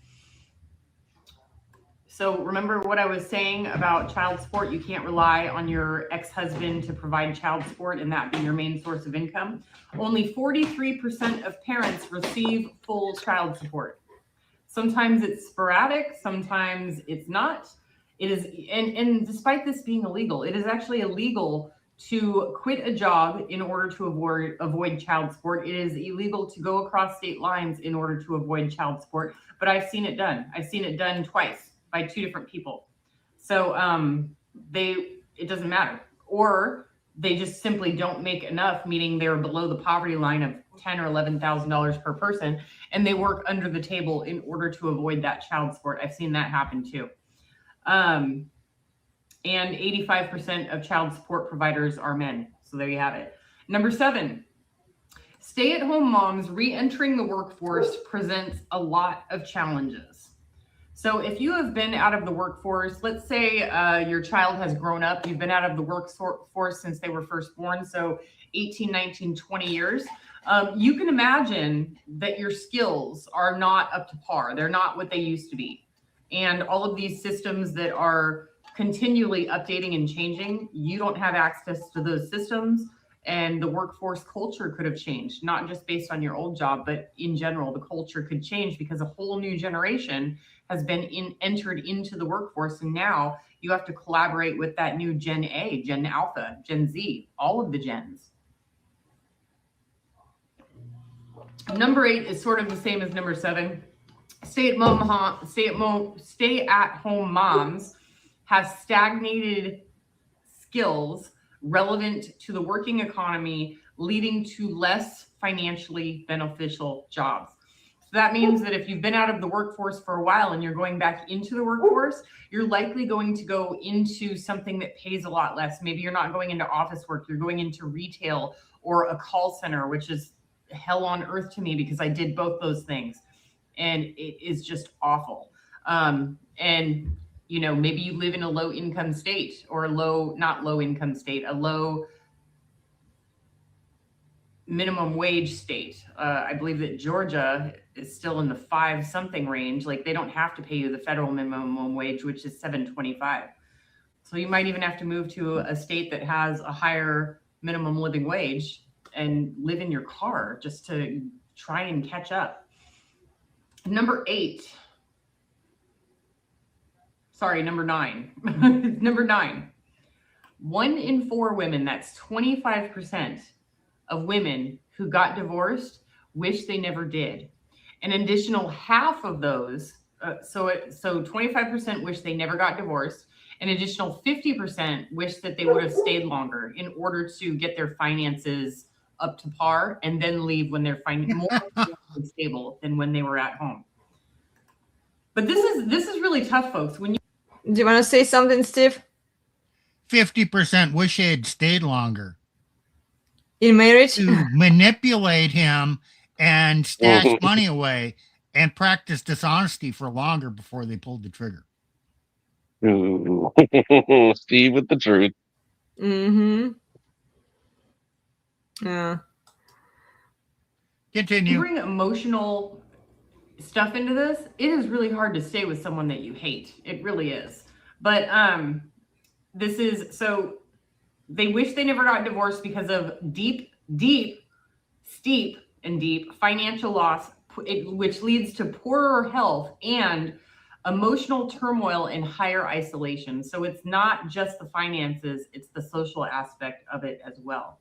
So remember what I was saying about child support? You can't rely on your ex-husband to provide child support and that be your main source of income. Only 43% of parents receive full child support. Sometimes it's sporadic, sometimes it's not. It is, and despite this being illegal, it is actually illegal to quit a job in order to avoid child support. It is illegal to go across state lines in order to avoid child support. But I've seen it done. I've seen it done twice by two different people. So it doesn't matter. Or they just simply don't make enough, meaning they're below the poverty line of $10,000 or $11,000 per person, and they work under the table in order to avoid that child support. I've seen that happen too. And 85% of child support providers are men. So there you have it. Number seven, stay-at-home moms re-entering the workforce presents a lot of challenges. So if you have been out of the workforce, let's say your child has grown up, you've been out of the workforce since they were first born, so 18, 19, 20 years, you can imagine that your skills are not up to par. They're not what they used to be. And all of these systems that are continually updating and changing, you don't have access to those systems. And the workforce culture could have changed, not just based on your old job, but in general, the culture could change because a whole new generation has been entered into the workforce. And now you have to collaborate with that new Gen A, Gen Alpha, Gen Z, all of the gens. Number 8 is sort of the same as number 7. Stay-at-home moms have stagnated skills relevant to the working economy, leading to less financially beneficial jobs. So that means that if you've been out of the workforce for a while and you're going back into the workforce, you're likely going to go into something that pays a lot less. Maybe you're not going into office work, you're going into retail or a call center, which is hell on earth to me because I did both those things. And it is just awful. And you know, maybe you live in a low income state or a low minimum wage state. I believe that Georgia is still in the 5-something range. Like they don't have to pay you the federal minimum wage, which is $7.25. So you might even have to move to a state that has a higher minimum living wage and live in your car just to try and catch up. Number 9. Number 9. 1 in 4 women, that's 25% of women who got divorced wish they never did. An additional half of those, so 25% wish they never got divorced. An additional 50% wish that they would have stayed longer in order to get their finances up to par and then leave when they're more stable than when they were at home. But this is really tough, folks. When you Do you want to say something, Steve? 50% wish they had stayed longer. In marriage? To manipulate him and stash money away and practice dishonesty for longer before they pulled the trigger. Steve with the truth. Mm-hmm. Yeah. Continue. You bring emotional stuff into this, it is really hard to stay with someone that you hate. It really is. But this is, so they wish they never got divorced because of deep financial loss, which leads to poorer health and emotional turmoil and higher isolation. So it's not just the finances, it's the social aspect of it as well.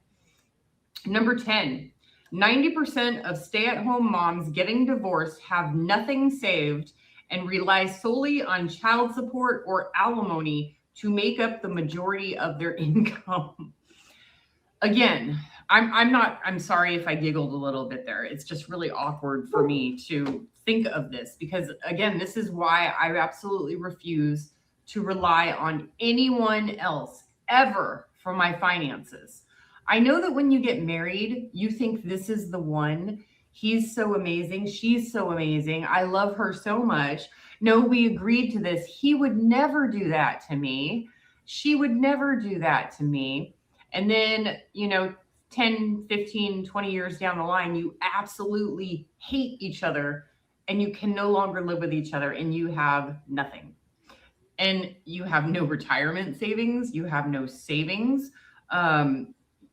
Number 10, 90% of stay-at-home moms getting divorced have nothing saved and rely solely on child support or alimony to make up the majority of their income. Again, I'm sorry if I giggled a little bit there. It's just really awkward for me to think of this because, again, this is why I absolutely refuse to rely on anyone else ever for my finances. I know that when you get married, you think this is the one. He's so amazing. She's so amazing. I love her so much. No, we agreed to this. He would never do that to me. She would never do that to me. And then, 10, 15, 20 years down the line, you absolutely hate each other and you can no longer live with each other and you have nothing. And you have no retirement savings. You have no savings.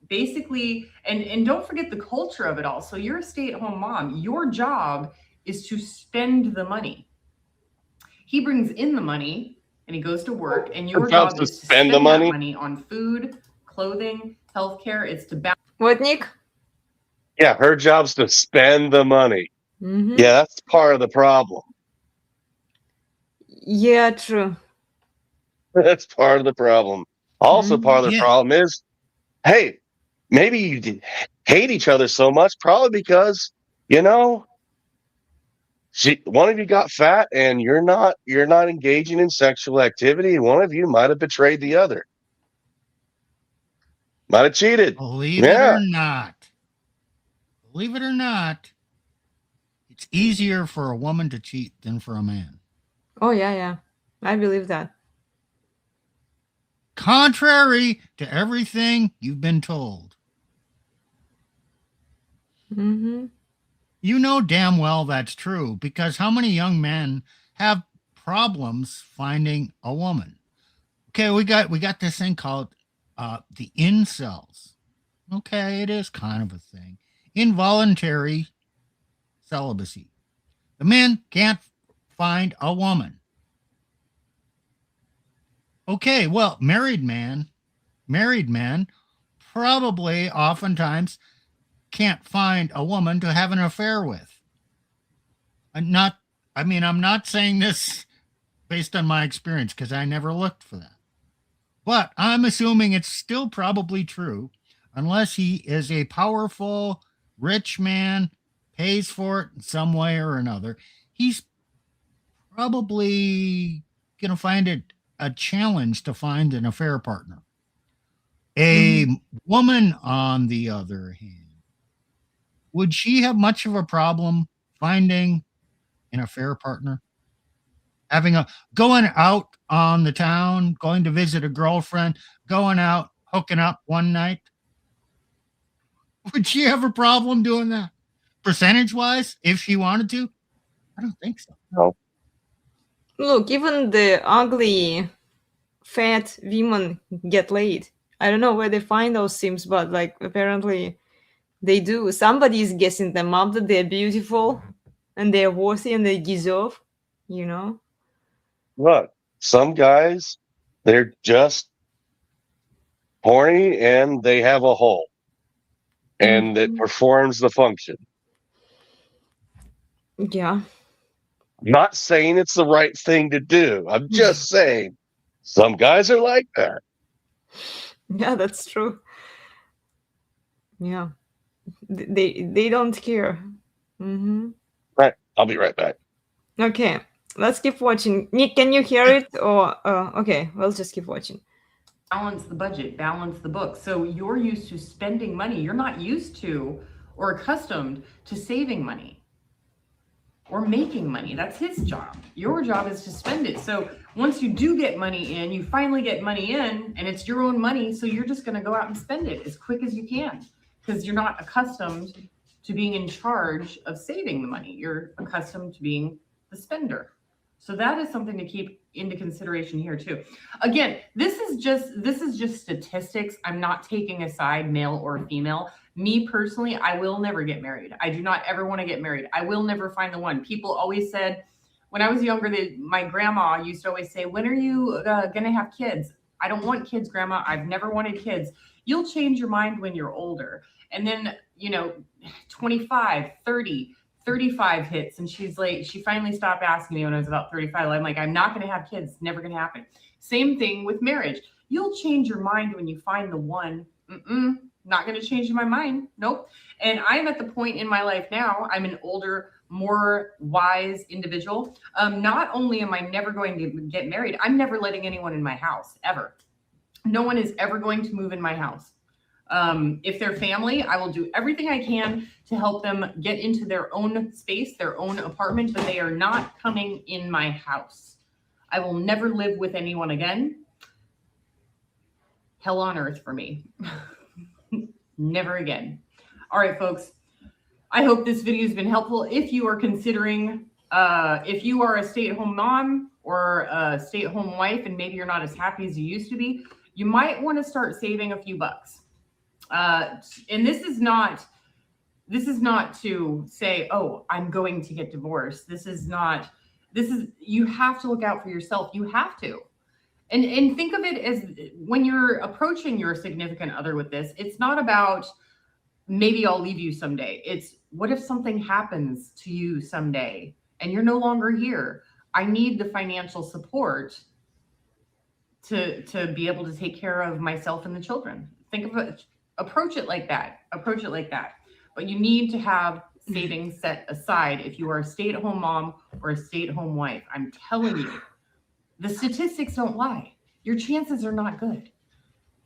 Basically, and don't forget the culture of it all. So you're a stay-at-home mom. Your job is to spend the money. He brings in the money and he goes to work, and your job is to spend the money on food, clothing, healthcare. It's to balance. What, Nick? Yeah, her job's to spend the money. Mm-hmm. Yeah, that's part of the problem. Yeah, true. That's part of the problem. Also, part of the problem is, hey, maybe you hate each other so much, probably because, one of you got fat and you're not engaging in sexual activity, and one of you might have betrayed the other. Might have cheated. Believe it or not, it's easier for a woman to cheat than for a man. Oh yeah. I believe that. Contrary to everything you've been told. Mm-hmm. You know damn well that's true, because how many young men have problems finding a woman? Okay, we got this thing called the incels. Okay, it is kind of a thing. Involuntary celibacy. The men can't find a woman. Okay, well, married men probably oftentimes can't find a woman to have an affair with. I'm not saying this based on my experience because I never looked for that. But I'm assuming it's still probably true unless he is a powerful, rich man, pays for it in some way or another. He's probably going to find it a challenge to find an affair partner. A woman, on the other hand, would she have much of a problem finding an affair partner? Going out on the town, going to visit a girlfriend, going out, hooking up one night. Would she have a problem doing that? Percentage wise, if she wanted to? I don't think so. No. Look, even the ugly, fat women get laid. I don't know where they find those sims, but like apparently they do. Somebody is guessing them up that they're beautiful and they're worthy and they deserve, you know? Look, some guys, they're just horny and they have a hole and it performs the function. Yeah. I'm not saying it's the right thing to do. I'm just saying some guys are like that. Yeah, that's true. Yeah. They don't care. Right. I'll be right back. Okay, let's keep watching. Nick, can you hear it? Or okay, we'll just keep watching. Balance the budget, balance the book. So you're used to spending money. You're not used to or accustomed to saving money or making money. That's his job. Your job is to spend it. So once you do get money in, you finally get money in and it's your own money. So you're just going to go out and spend it as quick as you can because you're not accustomed to being in charge of saving the money. You're accustomed to being the spender. So that is something to keep into consideration here too. Again, this is just statistics. I'm not taking a side, male or female. Me personally, I will never get married. I do not ever want to get married. I will never find the one. People always said, when I was younger, my grandma used to always say, when are you going to have kids? I don't want kids, Grandma. I've never wanted kids. You'll change your mind when you're older. And then, 25, 30, 35 hits. And she's like, she finally stopped asking me when I was about 35. I'm like, I'm not going to have kids. It's never going to happen. Same thing with marriage. You'll change your mind when you find the one. Not going to change my mind. Nope. And I'm at the point in my life now, I'm an older, more wise individual. Not only am I never going to get married, I'm never letting anyone in my house, ever. No one is ever going to move in my house. If they're family, I will do everything I can to help them get into their own space, their own apartment, but they are not coming in my house. I will never live with anyone again. Hell on earth for me. Never again. All right, folks. I hope this video has been helpful. If you are considering, if you are a stay-at-home mom or a stay-at-home wife, and maybe you're not as happy as you used to be, you might want to start saving a few bucks. And this is not to say, oh, I'm going to get divorced. You have to look out for yourself. You have to. And think of it as when you're approaching your significant other with this, it's not about maybe I'll leave you someday. It's what if something happens to you someday and you're no longer here? I need the financial support to be able to take care of myself and the children. Think of it, approach it like that. Approach it like that. But you need to have savings set aside if you are a stay-at-home mom or a stay-at-home wife. I'm telling you, the statistics don't lie. Your chances are not good.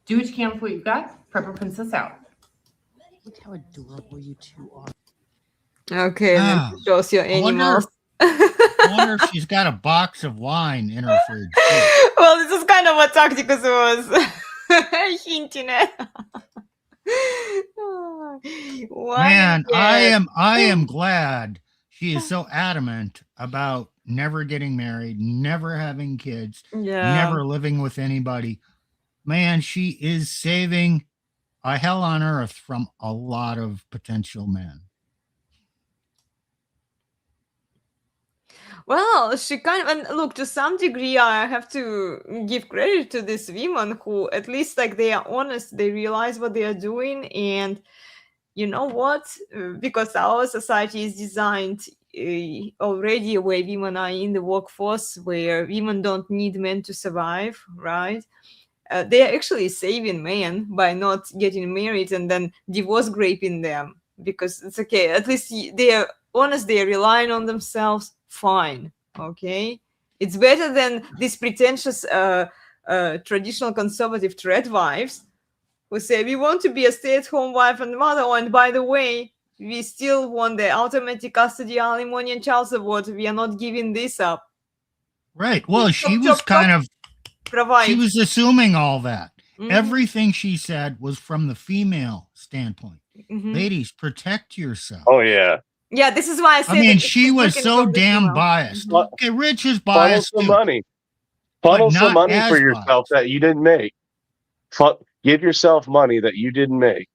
Do what you can with what you've got. Prepper Princess out. Look how adorable you two are. Okay, then shows your animals. I wonder if she's got a box of wine in her fridge. Too. Well, this is kind of what Tacticus was hinting at. Man, Why, I am glad she is so adamant about never getting married, never having kids, yeah. never living with anybody. Man, she is saving a hell on earth from a lot of potential men. Well, she kind of, and look, to some degree, I have to give credit to these women who, at least, like, they are honest, they realize what they are doing, and you know what? Because our society is designed already where women are in the workforce, where women don't need men to survive, right? They are actually saving men by not getting married and then divorce raping them, because it's okay. At least they are honest, they are relying on themselves. Fine, okay. It's better than these pretentious traditional conservative threat wives who say we want to be a stay-at-home wife and mother, and by the way, we still want the automatic custody, alimony, and child support. We are not giving this up. Right. Well, she Chop, was chop, kind chop. of Provide. she was assuming all that. Mhm. Everything she said was from the female standpoint. Mhm. Ladies, protect yourself. Oh yeah. Yeah, this is why I said. I mean, that she she's was looking so from the damn female. biased. Mhm. Okay, Rich is Funnel biased some too. money. Funnel some not money for as yourself biased. that you didn't make. Give yourself money that you didn't make.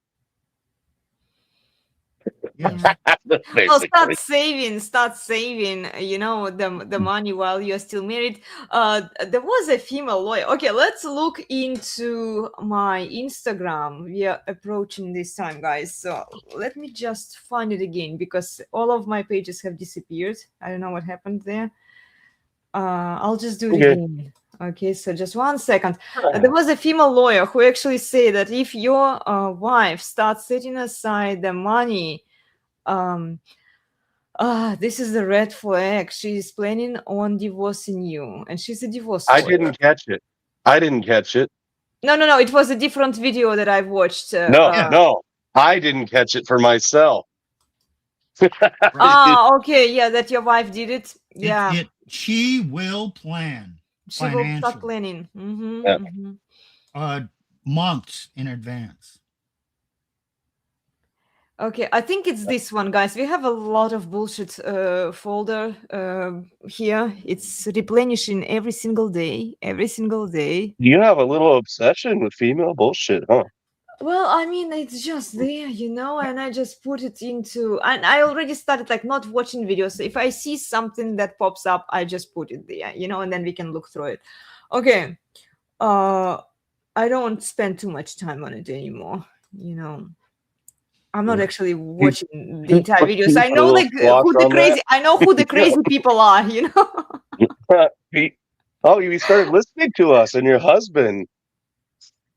Yes. Well, Basically. start saving, you know, the money while you're still married. There was a female lawyer. Okay, let's look into my Instagram. We are approaching this time, guys. So let me just find it again, because all of my pages have disappeared. I don't know what happened there. I'll just do it Okay. again. Okay, so just 1 second. There was a female lawyer who actually said that if your wife starts setting aside the money, this is the red flag. She's planning on divorcing you, and she's a divorce I lawyer. didn't catch it. I didn't catch it. No. It was a different video that I've watched. No. I didn't catch it for myself. Okay, yeah, that your wife did it. Yeah, She will plan she will start financially planning. Yeah. Months in advance. Okay, I think it's this one, guys. We have a lot of bullshit folder here. It's replenishing every single day. You have a little obsession with female bullshit, huh? Well, I mean, it's just there, you know, and I just put it into, and I already started like not watching videos. If I see something that pops up, I just put it there, you know, and then we can look through it. Okay. I don't spend too much time on it anymore, you know. I'm not actually watching the entire videos. I know like who the crazy, I know who the crazy people are, you know. You started listening to us and your husband.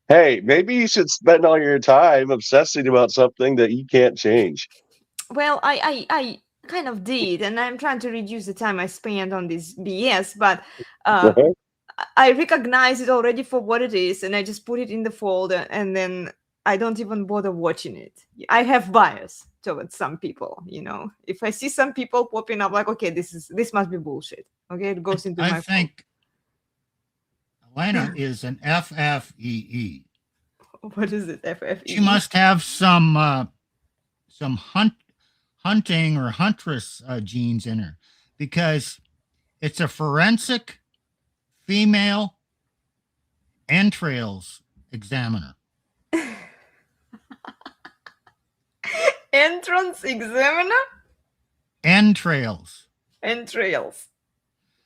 Hey, maybe you should spend all your time obsessing about something that you can't change. Well, I kind of did, and I'm trying to reduce the time I spend on this BS, but I recognize it already for what it is, and I just put it in the folder, and then I don't even bother watching it. I have bias towards some people, you know. If I see some people popping up, like, okay, this must be bullshit. Okay, it goes into my I think Elena is an FFEE. What is it? FFE? She must have some hunting or huntress genes in her, because it's a forensic female entrails examiner. Entrance examiner? Entrails.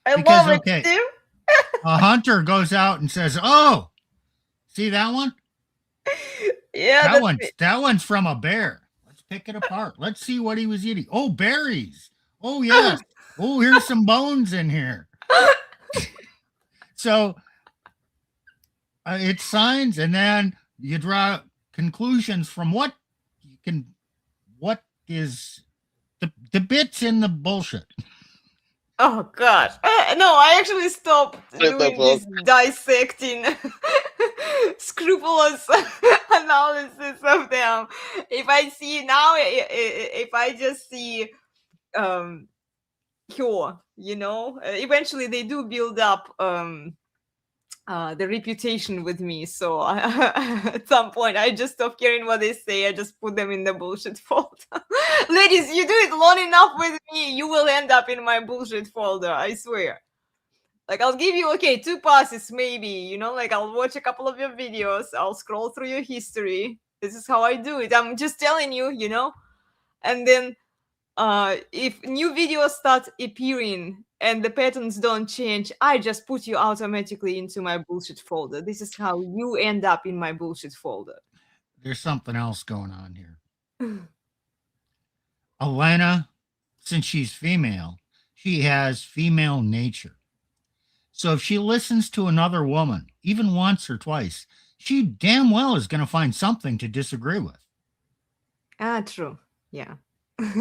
I Because, love okay, it, Steve. A hunter goes out and says, "Oh, see that one? Yeah, that one's from a bear. Let's pick it apart. Let's see what he was eating. Oh, berries. Oh, yes. Oh, here's some bones in here." So it's signs, and then you draw conclusions from what is the bits in the bullshit. Oh gosh. No, I actually stopped doing this dissecting scrupulous analysis of them. If I see now, if I just see her, you know. Eventually they do build up the reputation with me, so at some point I just stop caring what they say. I just put them in the bullshit folder. Ladies, you do it long enough with me, you will end up in my bullshit folder, I swear. Like, I'll give you, okay, 2 passes maybe, you know, like I'll watch a couple of your videos, I'll scroll through your history. This is how I do it. I'm just telling you, you know. And then if new videos start appearing and the patterns don't change, I just put you automatically into my bullshit folder. This is how you end up in my bullshit folder. There's something else going on here. Elena, since she's female, she has female nature. So if she listens to another woman, even once or twice, she damn well is going to find something to disagree with. True. Yeah.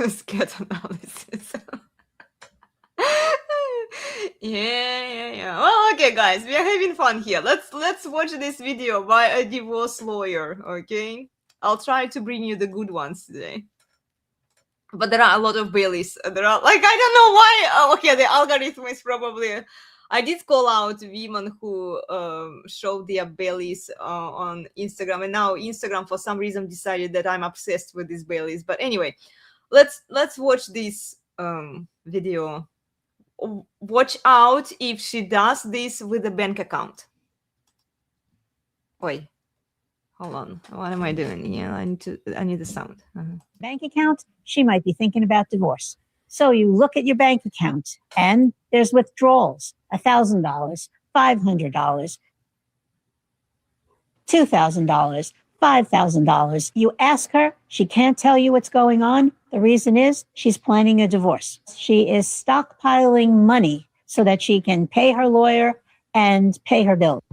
Scat analysis. Yeah. Well, okay, guys, we are having fun here. Let's watch this video by a divorce lawyer. Okay, I'll try to bring you the good ones today. But there are a lot of Baileys. There are, like, I don't know why. Oh, okay, the algorithm is probably. I did call out women who showed their Baileys on Instagram, and now Instagram for some reason decided that I'm obsessed with these Baileys. But anyway, let's watch this video. Watch out if she does this with a bank account. Wait, hold on. What am I doing? Yeah, I need the sound. Bank account, she might be thinking about divorce. So you look at your bank account and there's withdrawals, $1,000, $500, $2,000, $5,000. You ask her, she can't tell you what's going on. The reason is she's planning a divorce. She is stockpiling money so that she can pay her lawyer and pay her bills.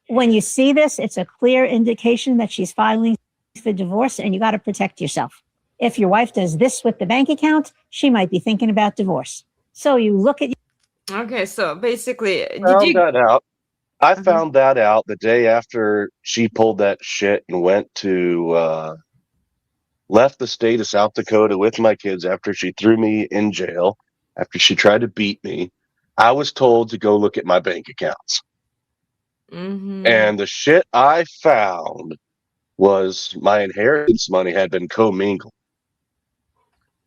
When you see this, it's a clear indication that she's filing for divorce, and you got to protect yourself. If your wife does this with the bank account, she might be thinking about divorce. So you look at. Okay, so basically, That out. I found that out the day after she pulled that shit and went to left the state of South Dakota with my kids after she threw me in jail, after she tried to beat me. I was told to go look at my bank accounts. And the shit I found was my inheritance money had been commingled.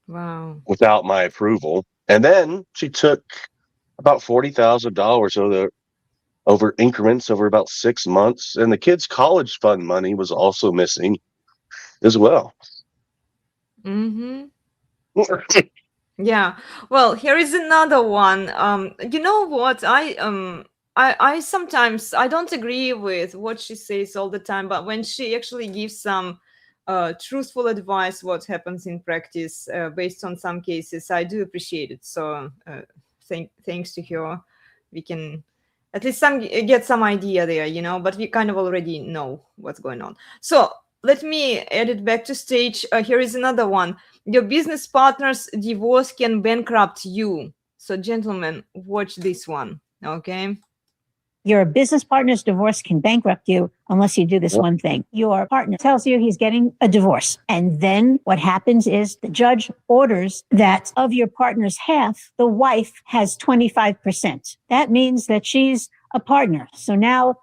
Wow. Without my approval. And then she took about $40,000 over increments over about 6 months. And the kids' college fund money was also missing as well. Yeah. Well, here is another one. You know what? I sometimes I don't agree with what she says all the time, but when she actually gives some truthful advice, what happens in practice based on some cases, I do appreciate it. So thanks to her, we can at least get some idea there, you know, but we kind of already know what's going on. So let me add it back to stage. Here is another one. Your business partner's divorce can bankrupt you. So gentlemen, watch this one, okay? Your business partner's divorce can bankrupt you unless you do this one thing. Your partner tells you he's getting a divorce. And then what happens is the judge orders that of your partner's half, the wife has 25%. That means that she's a partner. So now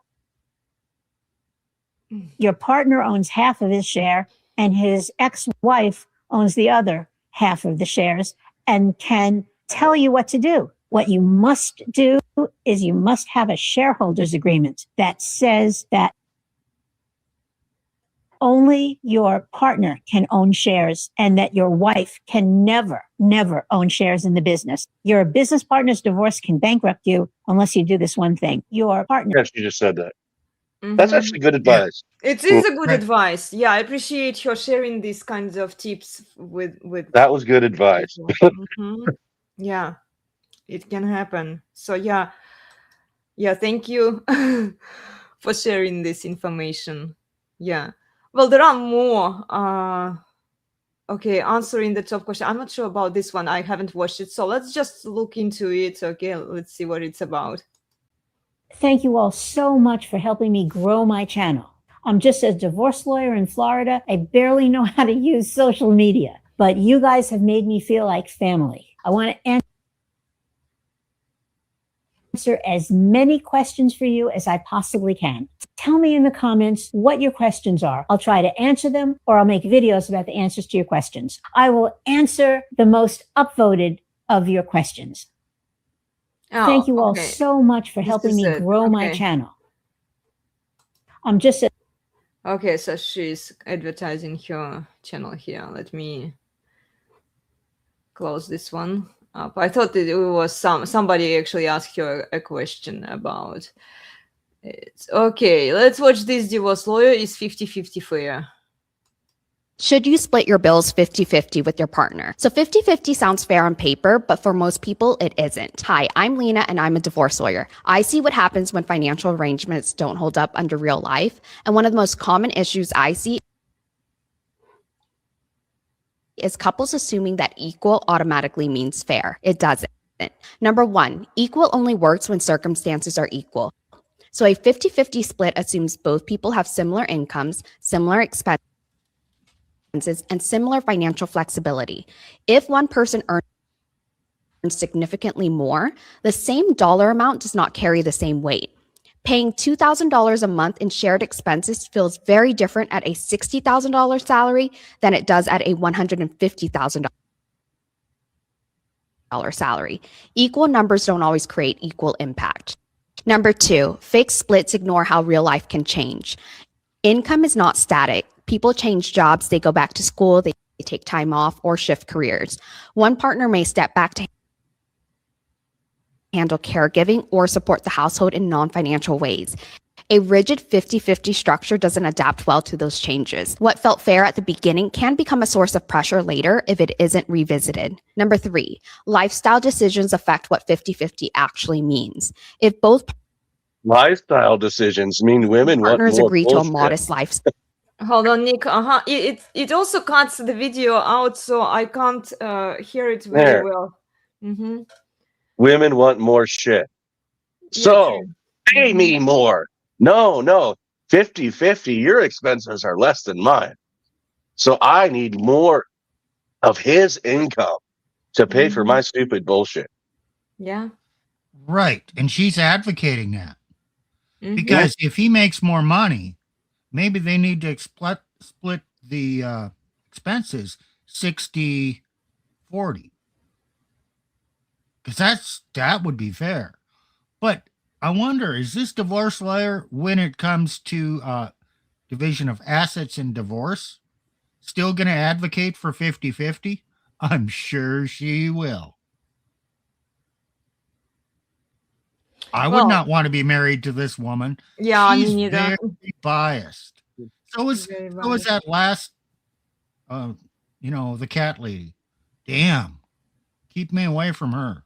your partner owns half of his share and his ex-wife owns the other half of the shares and can tell you what to do. What you must do is you must have a shareholders agreement that says that only your partner can own shares and that your wife can never own shares in the business. Your business partner's divorce can bankrupt you unless you do this one thing. Your partner. Yes, you just said that. That's actually good advice. It is a good advice. Yeah, I appreciate her sharing these kinds of tips with. That was good advice. Yeah, it can happen. So yeah, thank you for sharing this information. Yeah. Well, there are more. Okay, answering the top question. I'm not sure about this one. I haven't watched it. So let's just look into it. Okay, let's see what it's about. Thank you all so much for helping me grow my channel. I'm just a divorce lawyer in Florida. I barely know how to use social media, but you guys have made me feel like family. I want to answer as many questions for you as I possibly can. Tell me in the comments what your questions are. I'll try to answer them, or I'll make videos about the answers to your questions. I will answer the most upvoted of your questions. Oh, Thank you all okay. so much for This helping is me it. grow my Okay. channel. I'm just a Okay, so she's advertising her channel here. Let me close this one up. I thought that it was somebody actually asked her a question about it. Okay, let's watch this divorce lawyer. Is 50-50 fair? Should you split your bills 50-50 with your partner? So 50-50 sounds fair on paper, but for most people, it isn't. Hi, I'm Lena, and I'm a divorce lawyer. I see what happens when financial arrangements don't hold up under real life. And one of the most common issues I see is couples assuming that equal automatically means fair. It doesn't. Number one, equal only works when circumstances are equal. So a 50-50 split assumes both people have similar incomes, similar expenses, and similar financial flexibility. If one person earns significantly more, the same dollar amount does not carry the same weight. Paying $2,000 a month in shared expenses feels very different at a $60,000 salary than it does at a $150,000 salary. Equal numbers don't always create equal impact. Number two, fake splits ignore how real life can change. Income is not static. People change jobs, they go back to school, they take time off, or shift careers. One partner may step back to handle caregiving or support the household in non-financial ways. A rigid 50-50 structure doesn't adapt well to those changes. What felt fair at the beginning can become a source of pressure later if it isn't revisited. Number three, lifestyle decisions affect what 50-50 actually means. If both Lifestyle decisions mean women want partners more agree to a bullshit. modest lifestyle, Hold on, Nick. It also cuts the video out, so I can't hear it very There. well. Mm-hmm. Women want more shit. Yeah, So true. pay me more. No. 50-50, your expenses are less than mine. So I need more of his income to pay for my stupid bullshit. Yeah. Right. And she's advocating that. Mhm. Because if he makes more money, maybe they need to split the expenses 60-40. Because that would be fair. But I wonder, is this divorce lawyer, when it comes to division of assets and divorce, still going to advocate for 50-50? I'm sure she will. I would Well, not want to be married to this woman. yeah, She's me neither. very biased. So is Very that last, the cat lady. Damn, keep me away from her.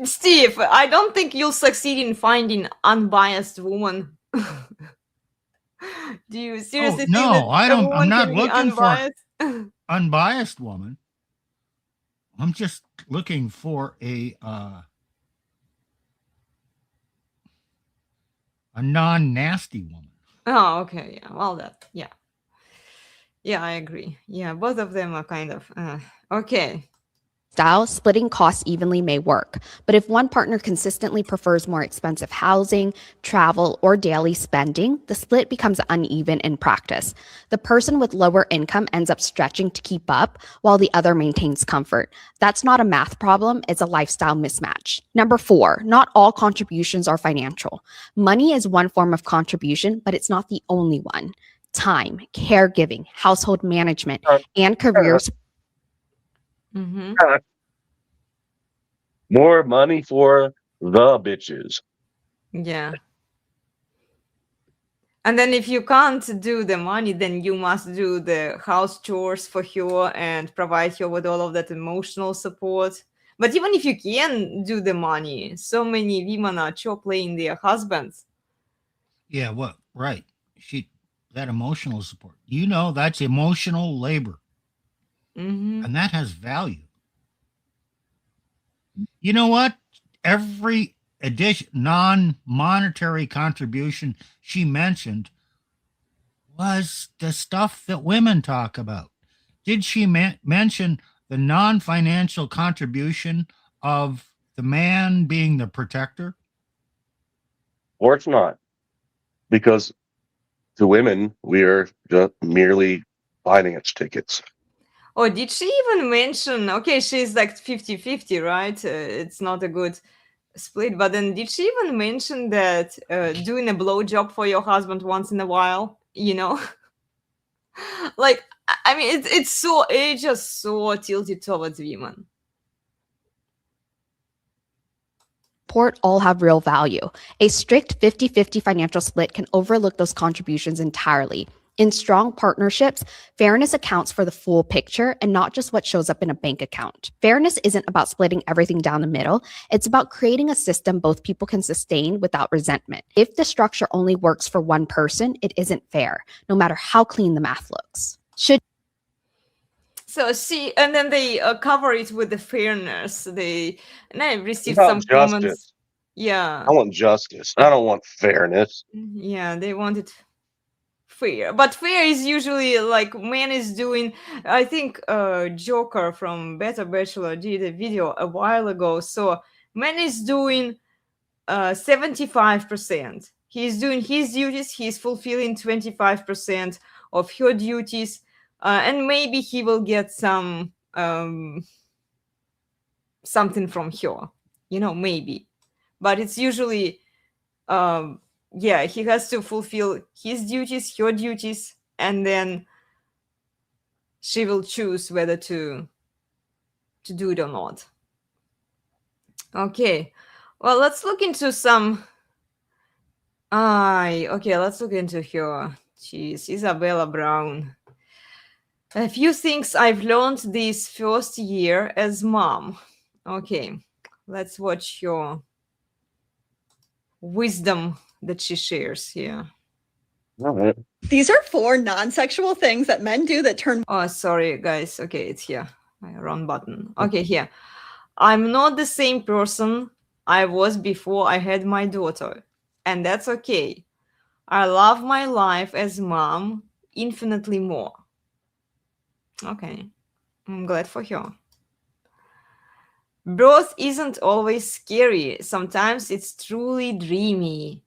Steve, I don't think you'll succeed in finding unbiased woman. Do you seriously think no, that I a don't. woman I'm not can be looking for unbiased? unbiased woman. I'm just looking for a non-nasty woman. Oh, okay. Yeah. Well, yeah. Yeah, I agree. Yeah, both of them are kind of okay. splitting costs evenly may work. But if one partner consistently prefers more expensive housing, travel, or daily spending, the split becomes uneven in practice. The person with lower income ends up stretching to keep up while the other maintains comfort. That's not a math problem, it's a lifestyle mismatch. Number four, not all contributions are financial. Money is one form of contribution, but it's not the only one. Time, caregiving, household management, and careers. Mm-hmm. More money for the bitches. Yeah. And then if you can't do the money, then you must do the house chores for her and provide her with all of that emotional support. But even if you can do the money, so many women are playing their husbands. Yeah, what? Right. That emotional support. That's emotional labor. Mm-hmm. And that has value. You know what? Every non-monetary contribution she mentioned was the stuff that women talk about. Did she mention the non-financial contribution of the man being the protector? Or it's not. Because to women, we are just merely finance tickets. Oh, did she even mention? Okay, she's like 50-50, right? It's not a good split, but then did she even mention that doing a blowjob for your husband once in a while, you know? Like, I mean, it's just so tilted towards women. Support all have real value. A strict 50-50 financial split can overlook those contributions entirely. In strong partnerships, fairness accounts for the full picture and not just what shows up in a bank account. Fairness isn't about splitting everything down the middle. It's about creating a system both people can sustain without resentment. If the structure only works for one person, it isn't fair, no matter how clean the math looks. So and then they cover it with the fairness. And I received About some comments. justice. Yeah. I want justice. I don't want fairness. Yeah, they wanted fair. But fair is usually like man is doing, I think Joker from Better Bachelor did a video a while ago. So man is doing 75%. He's doing his duties, he's fulfilling 25% of her duties, and maybe he will get some something from her, maybe. But it's usually yeah, he has to fulfill his duties, her duties, and then she will choose whether to do it or not. Okay, well, let's look into some. Okay, let's look into her. She's Isabella Brown. A few things I've learned this first year as mom. Okay, let's watch your wisdom that she shares here. All right. These are 4 non-sexual things that men do that turn. Oh, sorry, guys. Okay, it's here. Wrong button. Okay, here. I'm not the same person I was before I had my daughter, and that's okay. I love my life as mom infinitely more. Okay, I'm glad for her. Birth isn't always scary. Sometimes it's truly dreamy.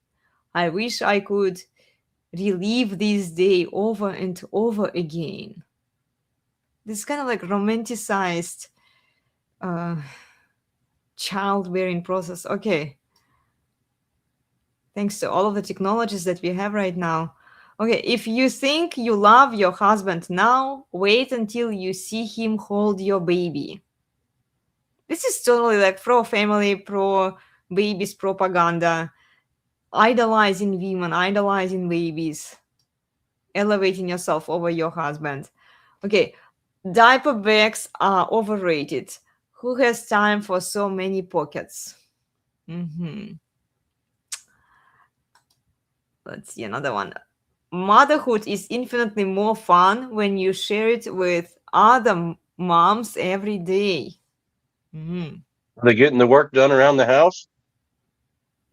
I wish I could relive this day over and over again. This kind of like romanticized childbearing process. Okay. Thanks to all of the technologies that we have right now. Okay, if you think you love your husband now, wait until you see him hold your baby. This is totally like pro-family, pro-babies propaganda. Idolizing women, idolizing babies, elevating yourself over your husband. Okay, diaper bags are overrated. Who has time for so many pockets? Let's see another one. Motherhood is infinitely more fun when you share it with other moms every day. Are they getting the work done around the house?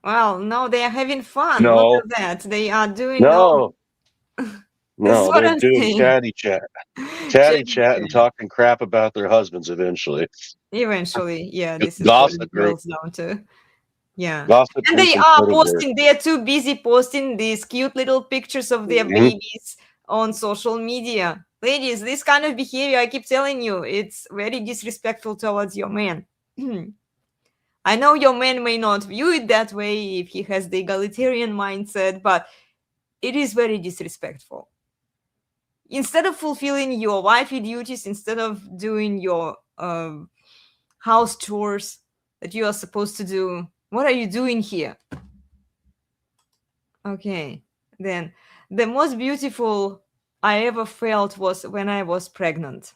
Well, no, they are having fun. No. Look at that. They are doing No. This is No, what they're I'm doing saying. chatty chat. Chatty chat and talking crap about their husbands eventually. Eventually, yeah, this is Gossip what it group. boils down to. Yeah. Gossip And group they and are Twitter group. posting, they are too busy posting these cute little pictures of their Mhm. babies on social media. Ladies, this kind of behavior, I keep telling you, it's very disrespectful towards your man. I know your man may not view it that way if he has the egalitarian mindset, but it is very disrespectful. Instead of fulfilling your wifey duties, instead of doing your house chores that you are supposed to do, what are you doing here? Okay, then the most beautiful I ever felt was when I was pregnant.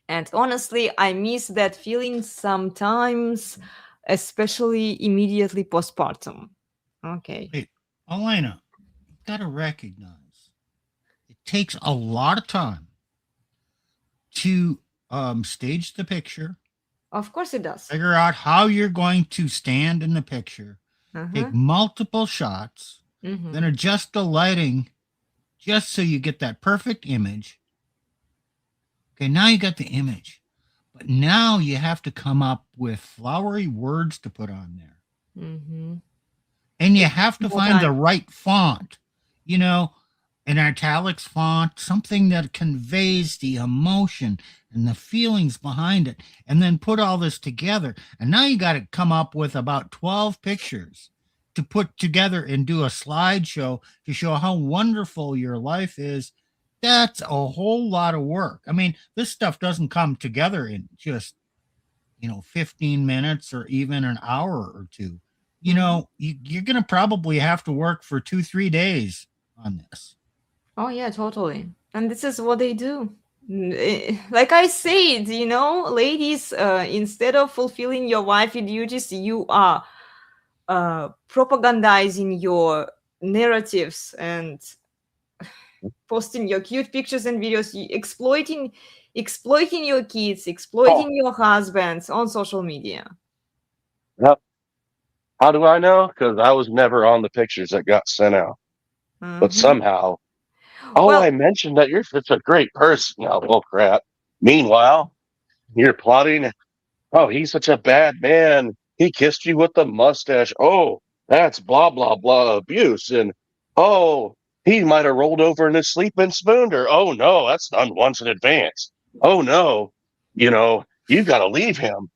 And honestly, I miss that feeling sometimes, especially immediately postpartum. Okay. Hey, Elena, you've got to recognize it takes a lot of time to stage the picture. Of course it does. Figure out how you're going to stand in the picture. Uh-huh. Take multiple shots, then adjust the lighting just so you get that perfect image. Okay, now you got the image. But now you have to come up with flowery words to put on there. Mm-hmm. And you have to more find the time. right font, you know, an italics font, something that conveys the emotion and the feelings behind it, and then put all this together. And now you got to come up with about 12 pictures to put together and do a slideshow to show how wonderful your life is. That's a whole lot of work. I mean, this stuff doesn't come together in just, 15 minutes or even an hour or two. You're going to probably have to work for 2-3 days on this. Oh yeah, totally. And this is what they do. Like I said, ladies, instead of fulfilling your wifey duties, you are propagandizing your narratives and posting your cute pictures and videos, exploiting your kids, exploiting your husbands on social media. Yep. How do I know? Because I was never on the pictures that got sent out. But Mhm. somehow, Well, I mentioned that you're such a great person. Oh, well, crap. Meanwhile, you're plotting. Oh, he's such a bad man. He kissed you with the mustache. Oh, that's blah, blah, blah abuse. And oh, he might have rolled over in his sleep and spooned her. Oh, no, that's done once in advance. Oh, no, you got to leave him.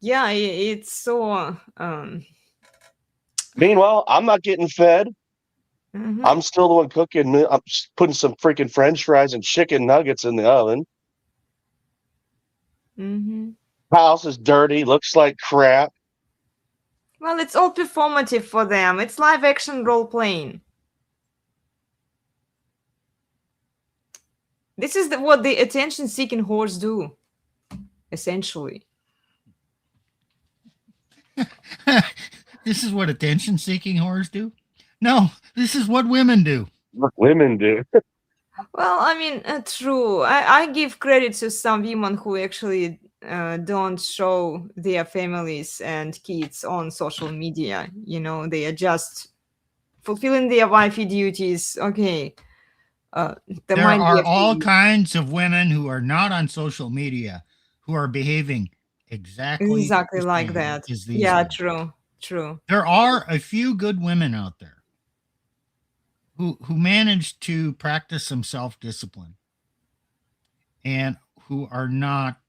yeah, it's so Meanwhile, I'm not getting fed. mhm. I'm still the one cooking. I'm just putting some freaking French fries and chicken nuggets in the oven. Mhm. House is dirty, looks like crap. Well, it's all performative for them. It's live action role playing. This is what the attention seeking whores do, essentially. This is what attention seeking whores do? No, this is what women do. What women do. Well, I mean, true. I give credit to some women who actually don't show their families and kids on social media. They are just fulfilling their wifey duties. Okay. There There might be are a all few. kinds of women who are not on social media who are behaving exactly Exactly the like same that. as these Yeah, women. true. There are a few good women out there who manage to practice some self-discipline and who are not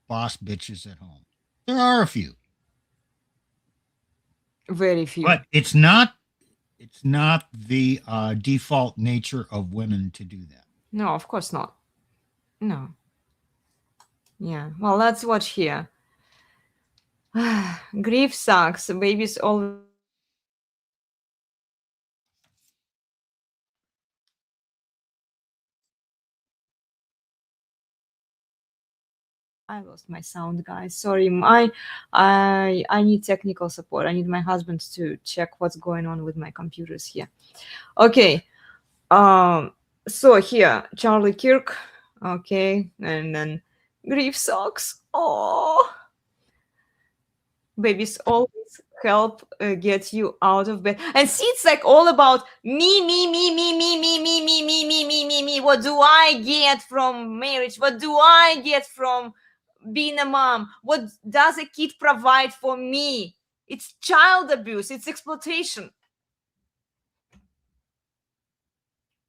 boss bitches at home. There are a few, Very few. but it's not the default nature of women to do that. No, of course not. No. Yeah. Well, let's watch here. Grief sucks. Babies always. I lost my sound, guys. Sorry. I need technical support. I need my husband to check what's going on with my computers here. Okay. So here, Charlie Kirk. Okay, and then grief sucks. Oh, babies always help get you out of bed. And see, it's like all about me. What do I get from marriage? What do I get from being a mom? What does a kid provide for me? It's child abuse. It's exploitation.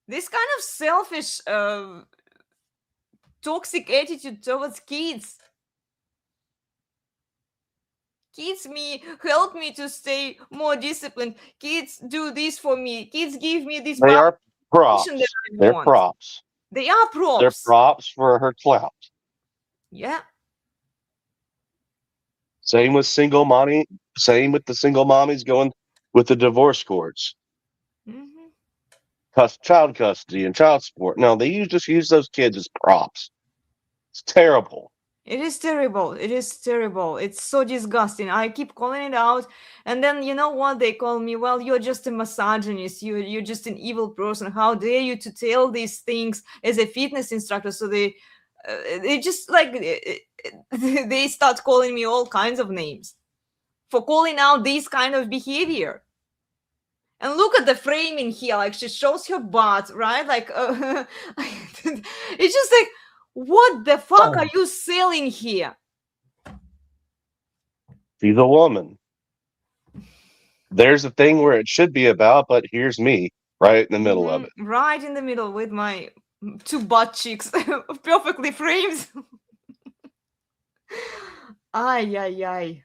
This kind of selfish, toxic attitude towards kids. Kids help me to stay more disciplined. Kids do this for me. Kids give me this They are props. that I They're want. props. They are props. They're props for her clout. Yeah. Same with single mommy. Same with the single mommies going with the divorce courts. Mm-hmm. Child custody and child support. No, they just use those kids as props. It's terrible. It is terrible. It is terrible. It's so disgusting. I keep calling it out. And then you know what they call me? Well, you're just a misogynist. You're just an evil person. How dare you to tell these things as a fitness instructor? So they just like they start calling me all kinds of names for calling out this kind of behavior. And look at the framing here. Like she shows her butt, right? Like it's just like, what the fuck are you selling here? She's a woman. There's a thing where it should be about, but here's me right in the middle of it. Right in the middle with my 2 butt cheeks perfectly framed. Ay, ay, ay.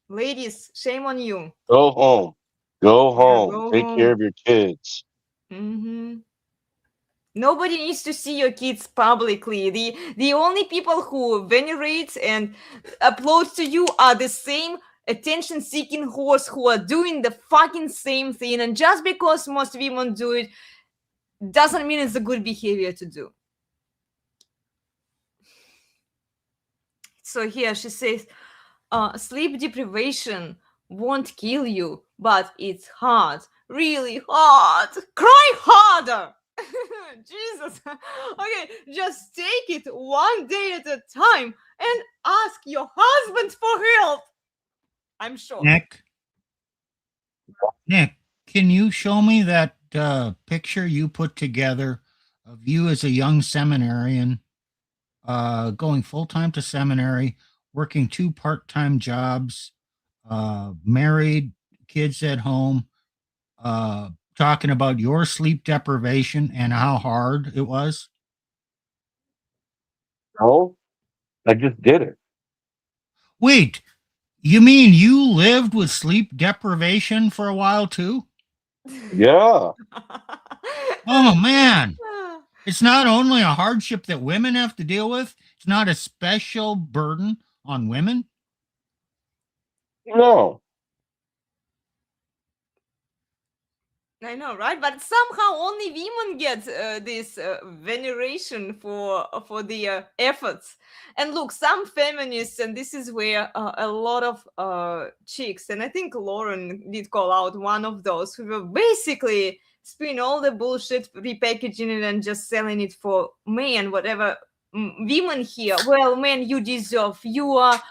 Ladies, shame on you. Go home. Go home. go Take home. care of your kids. Nobody needs to see your kids publicly. The only people who venerate and applaud to you are the same attention-seeking whores who are doing the fucking same thing. And just because most women do it doesn't mean it's a good behavior to do. So here she says, sleep deprivation won't kill you, but it's hard, really hard. Cry harder. Jesus. Okay, just take it one day at a time and ask your husband for help. I'm sure. Nick, can you show me that picture you put together of you as a young seminarian, going full-time to seminary, working 2 part-time jobs, married, kids at home, talking about your sleep deprivation and how hard it was? No, I just did it. Wait, you mean you lived with sleep deprivation for a while too? Yeah. Oh man. It's not only a hardship that women have to deal with, it's not a special burden on women. No. I know, right? But somehow only women get this veneration for the efforts. And look, some feminists, and this is where a lot of chicks, and I think Lauren did call out one of those, who were basically spin all the bullshit, repackaging it, and just selling it for men, whatever. Women here, well, men, you deserve, you are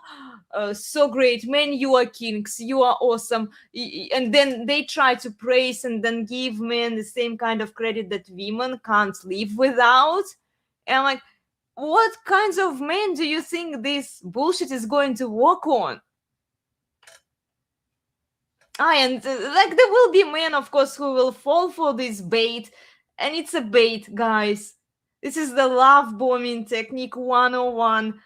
so great, men, you are kings, you are awesome. And then they try to praise and then give men the same kind of credit that women can't live without. And I'm like, what kinds of men do you think this bullshit is going to work on? And like there will be men, of course, who will fall for this bait, and it's a bait, guys. This is the love bombing technique 101.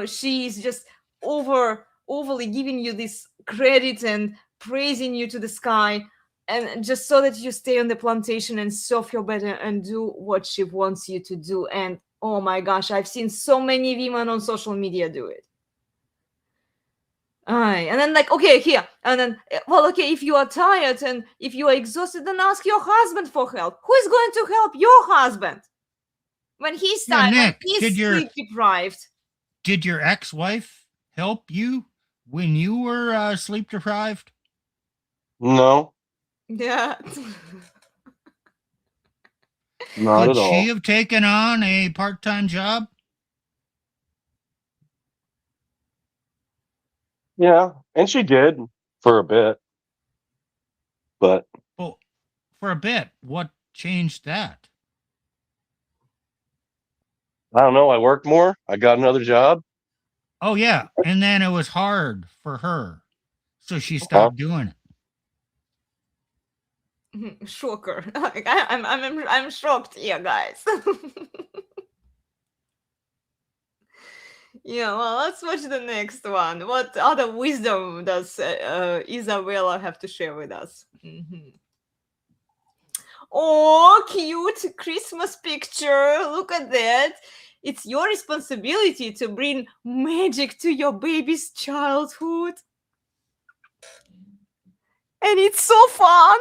She's just overly giving you this credit and praising you to the sky, and just so that you stay on the plantation and serve her better and do what she wants you to do. And oh my gosh, I've seen so many women on social media do it. And then like, okay, here, and then, well, okay, if you are tired and if you are exhausted, then ask your husband for help. Who is going to help your husband when he's tired, when Nick, he's sleep deprived? Did your ex-wife help you when you were sleep deprived? No, Yeah. not Could at all. she have taken on a part-time job? Yeah, and she did for a bit. But Well, for a bit. What changed that? I don't know. I worked more. I got another job. Oh yeah, and then it was hard for her, so she stopped doing it. Shocker. Like, I'm shocked here, guys. Yeah, well, let's watch the next one. What other wisdom does Isabella have to share with us? Oh, cute Christmas picture. Look at that. It's your responsibility to bring magic to your baby's childhood. And it's so fun.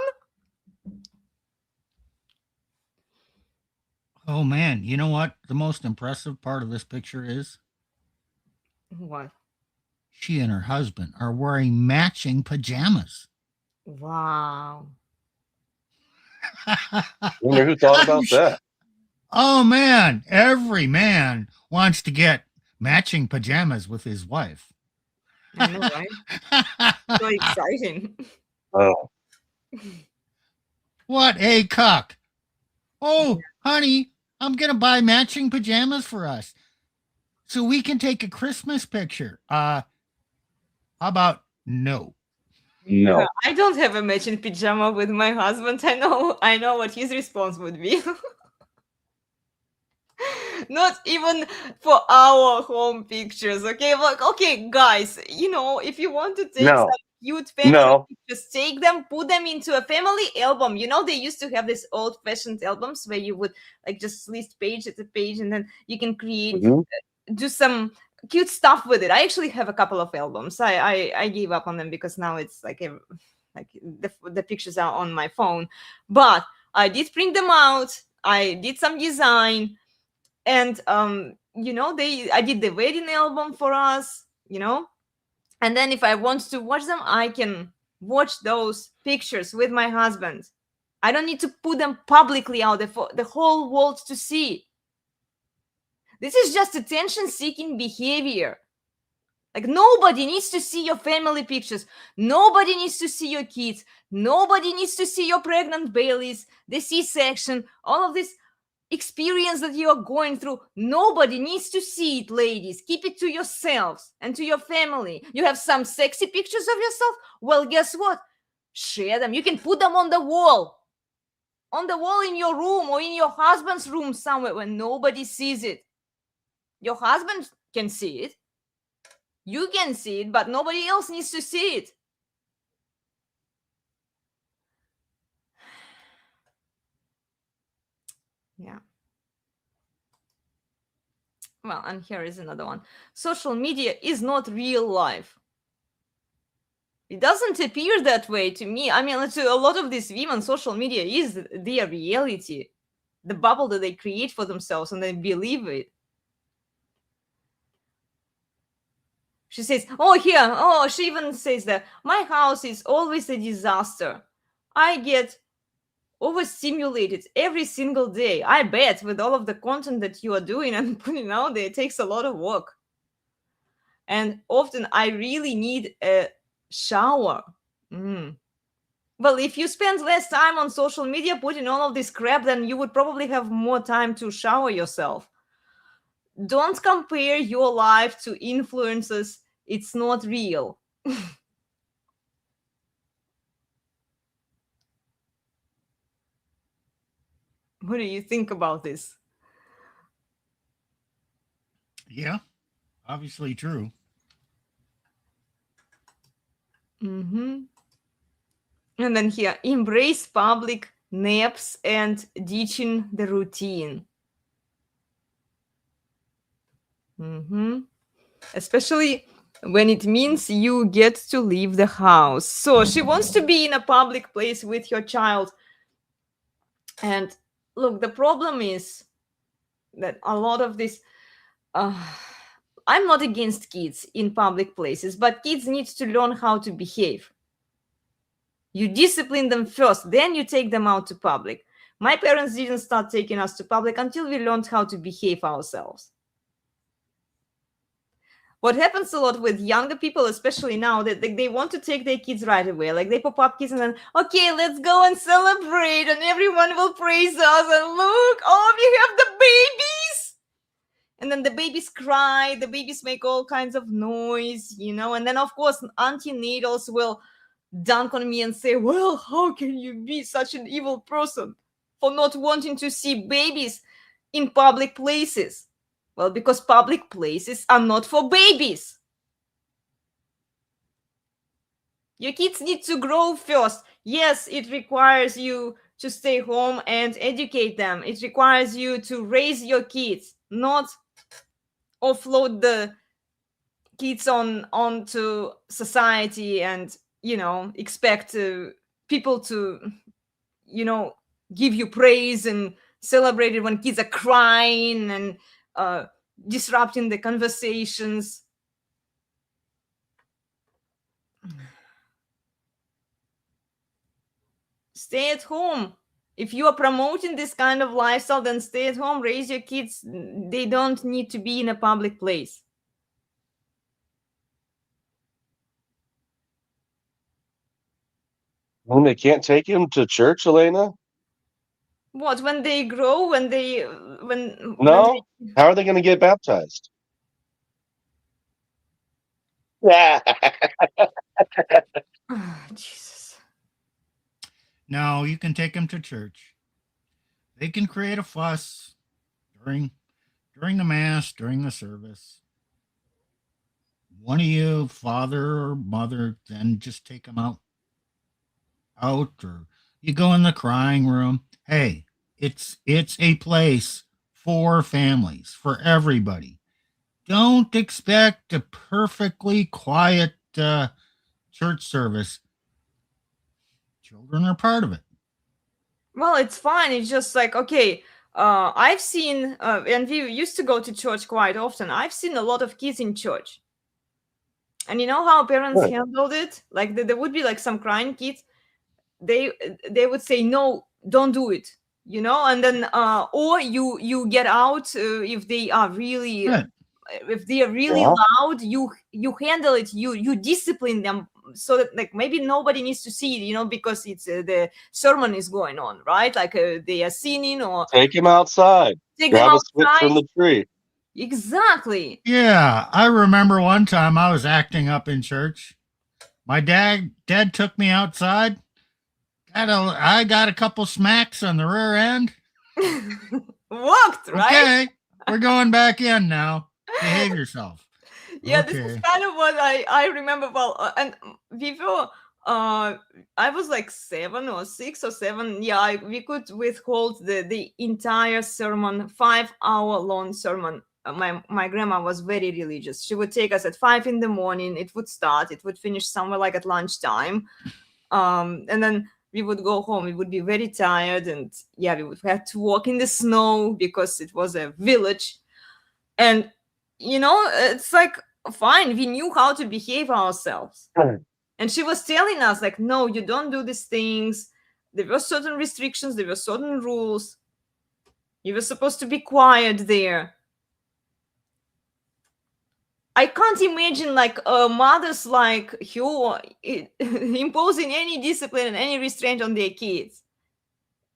Oh man, you know what the most impressive part of this picture is? What? She and her husband are wearing matching pajamas. Wow. Wonder who thought about that. Oh man, every man wants to get matching pajamas with his wife. I know, right? So exciting. Oh, What a cuck. Oh, honey, I'm going to buy matching pajamas for us so we can take a Christmas picture. How about no? No. I don't have a matching pajama with my husband. I know what his response would be. Not even for our home pictures, okay? Like, okay, guys, if you want to take No. some cute family No. pictures, take them, put them into a family album. They used to have these old-fashioned albums where you would like just list page at a page, and then you can create, Mhm. do some cute stuff with it. I actually have a couple of albums. I gave up on them because now it's like the pictures are on my phone, but I did print them out. I did some design. And I did the wedding album for us, and then if I want to watch them, I can watch those pictures with my husband. I don't need to put them publicly out there for the whole world to see. This is just attention seeking behavior. Like, nobody needs to see your family pictures. Nobody needs to see your kids. Nobody needs to see your pregnant bellies, the C-section, all of this experience that you are going through. Nobody needs to see it, ladies. Keep it to yourselves and to your family. You have some sexy pictures of yourself? Well, guess what? Share them. You can put them on the wall in your room or in your husband's room somewhere where nobody sees it. Your husband can see it. You can see it, but nobody else needs to see it. Yeah. Well, and here is another one. Social media is not real life. It doesn't appear that way to me. I mean, to a lot of these women, social media is their reality, the bubble that they create for themselves, and they believe it. She says, she even says that my house is always a disaster. I get overstimulated every single day. I bet with all of the content that you are doing and putting out there, it takes a lot of work. And often I really need a shower. Well, if you spend less time on social media putting all of this crap, then you would probably have more time to shower yourself. Don't compare your life to influencers. It's not real. What do you think about this? Yeah, obviously true. And then here, embrace public naps and ditching the routine. Especially when it means you get to leave the house. So she wants to be in a public place with your child. And look, the problem is that a lot of this, I'm not against kids in public places, but kids need to learn how to behave. You discipline them first, then you take them out to public. My parents didn't start taking us to public until we learned how to behave ourselves. What happens a lot with younger people, especially now, that they want to take their kids right away. Like, they pop up kids and then, okay, let's go and celebrate, and everyone will praise us, and look, oh, we have the babies. And then the babies cry, the babies make all kinds of noise, and then, of course, antenatals will dunk on me and say, well, how can you be such an evil person for not wanting to see babies in public places? Well, because public places are not for babies. Your kids need to grow first. Yes, it requires you to stay home and educate them. It requires you to raise your kids, not offload the kids onto society and, expect people to, give you praise and celebrate it when kids are crying and disrupting the conversations. Stay at home. If you are promoting this kind of lifestyle, then stay at home, raise your kids. They don't need to be in a public place. When they can't take him to church, Elena? What, when they grow, when they when No? they... How are they going to get baptized? Yeah. Jesus. No, you can take them to church. They can create a fuss during the mass, during the service. One of you, father or mother, then just take them out, or you go in the crying room. Hey, it's a place for families, for everybody. Don't expect a perfectly quiet church service. Children are part of it. Well, it's fine. It's just like, okay, I've seen, and we used to go to church quite often. I've seen a lot of kids in church. And you know how parents Right. handled it? Like there would be like some crying kids. They would say, no, don't do it. You know, and then or you get out if they are really Right. Yeah. loud. You handle it. You discipline them so that like maybe nobody needs to see it, you know, because it's the sermon is going on, right? Like they are singing, or Take him outside. take them Grab a switch outside. from the tree. Exactly. Yeah, I remember one time I was acting up in church. My dad took me outside. I got a couple smacks on the rear end. Worked, right? Okay, we're going back in now. Behave yourself. Yeah, this is Okay. kind of what I remember well. And before, I was like 7 or 6 or 7. Yeah, we could withhold the entire sermon, 5-hour long sermon. My grandma was very religious. She would take us at 5 in the morning. It would start. It would finish somewhere like at lunchtime, and then we would go home. We would be very tired, and yeah, we would have to walk in the snow because it was a village. And you know, it's like fine, we knew how to behave ourselves. And she was telling us like, no, you don't do these things. There were certain restrictions, there were certain rules. You were supposed to be quiet there. I can't imagine like mothers like her imposing any discipline and any restraint on their kids,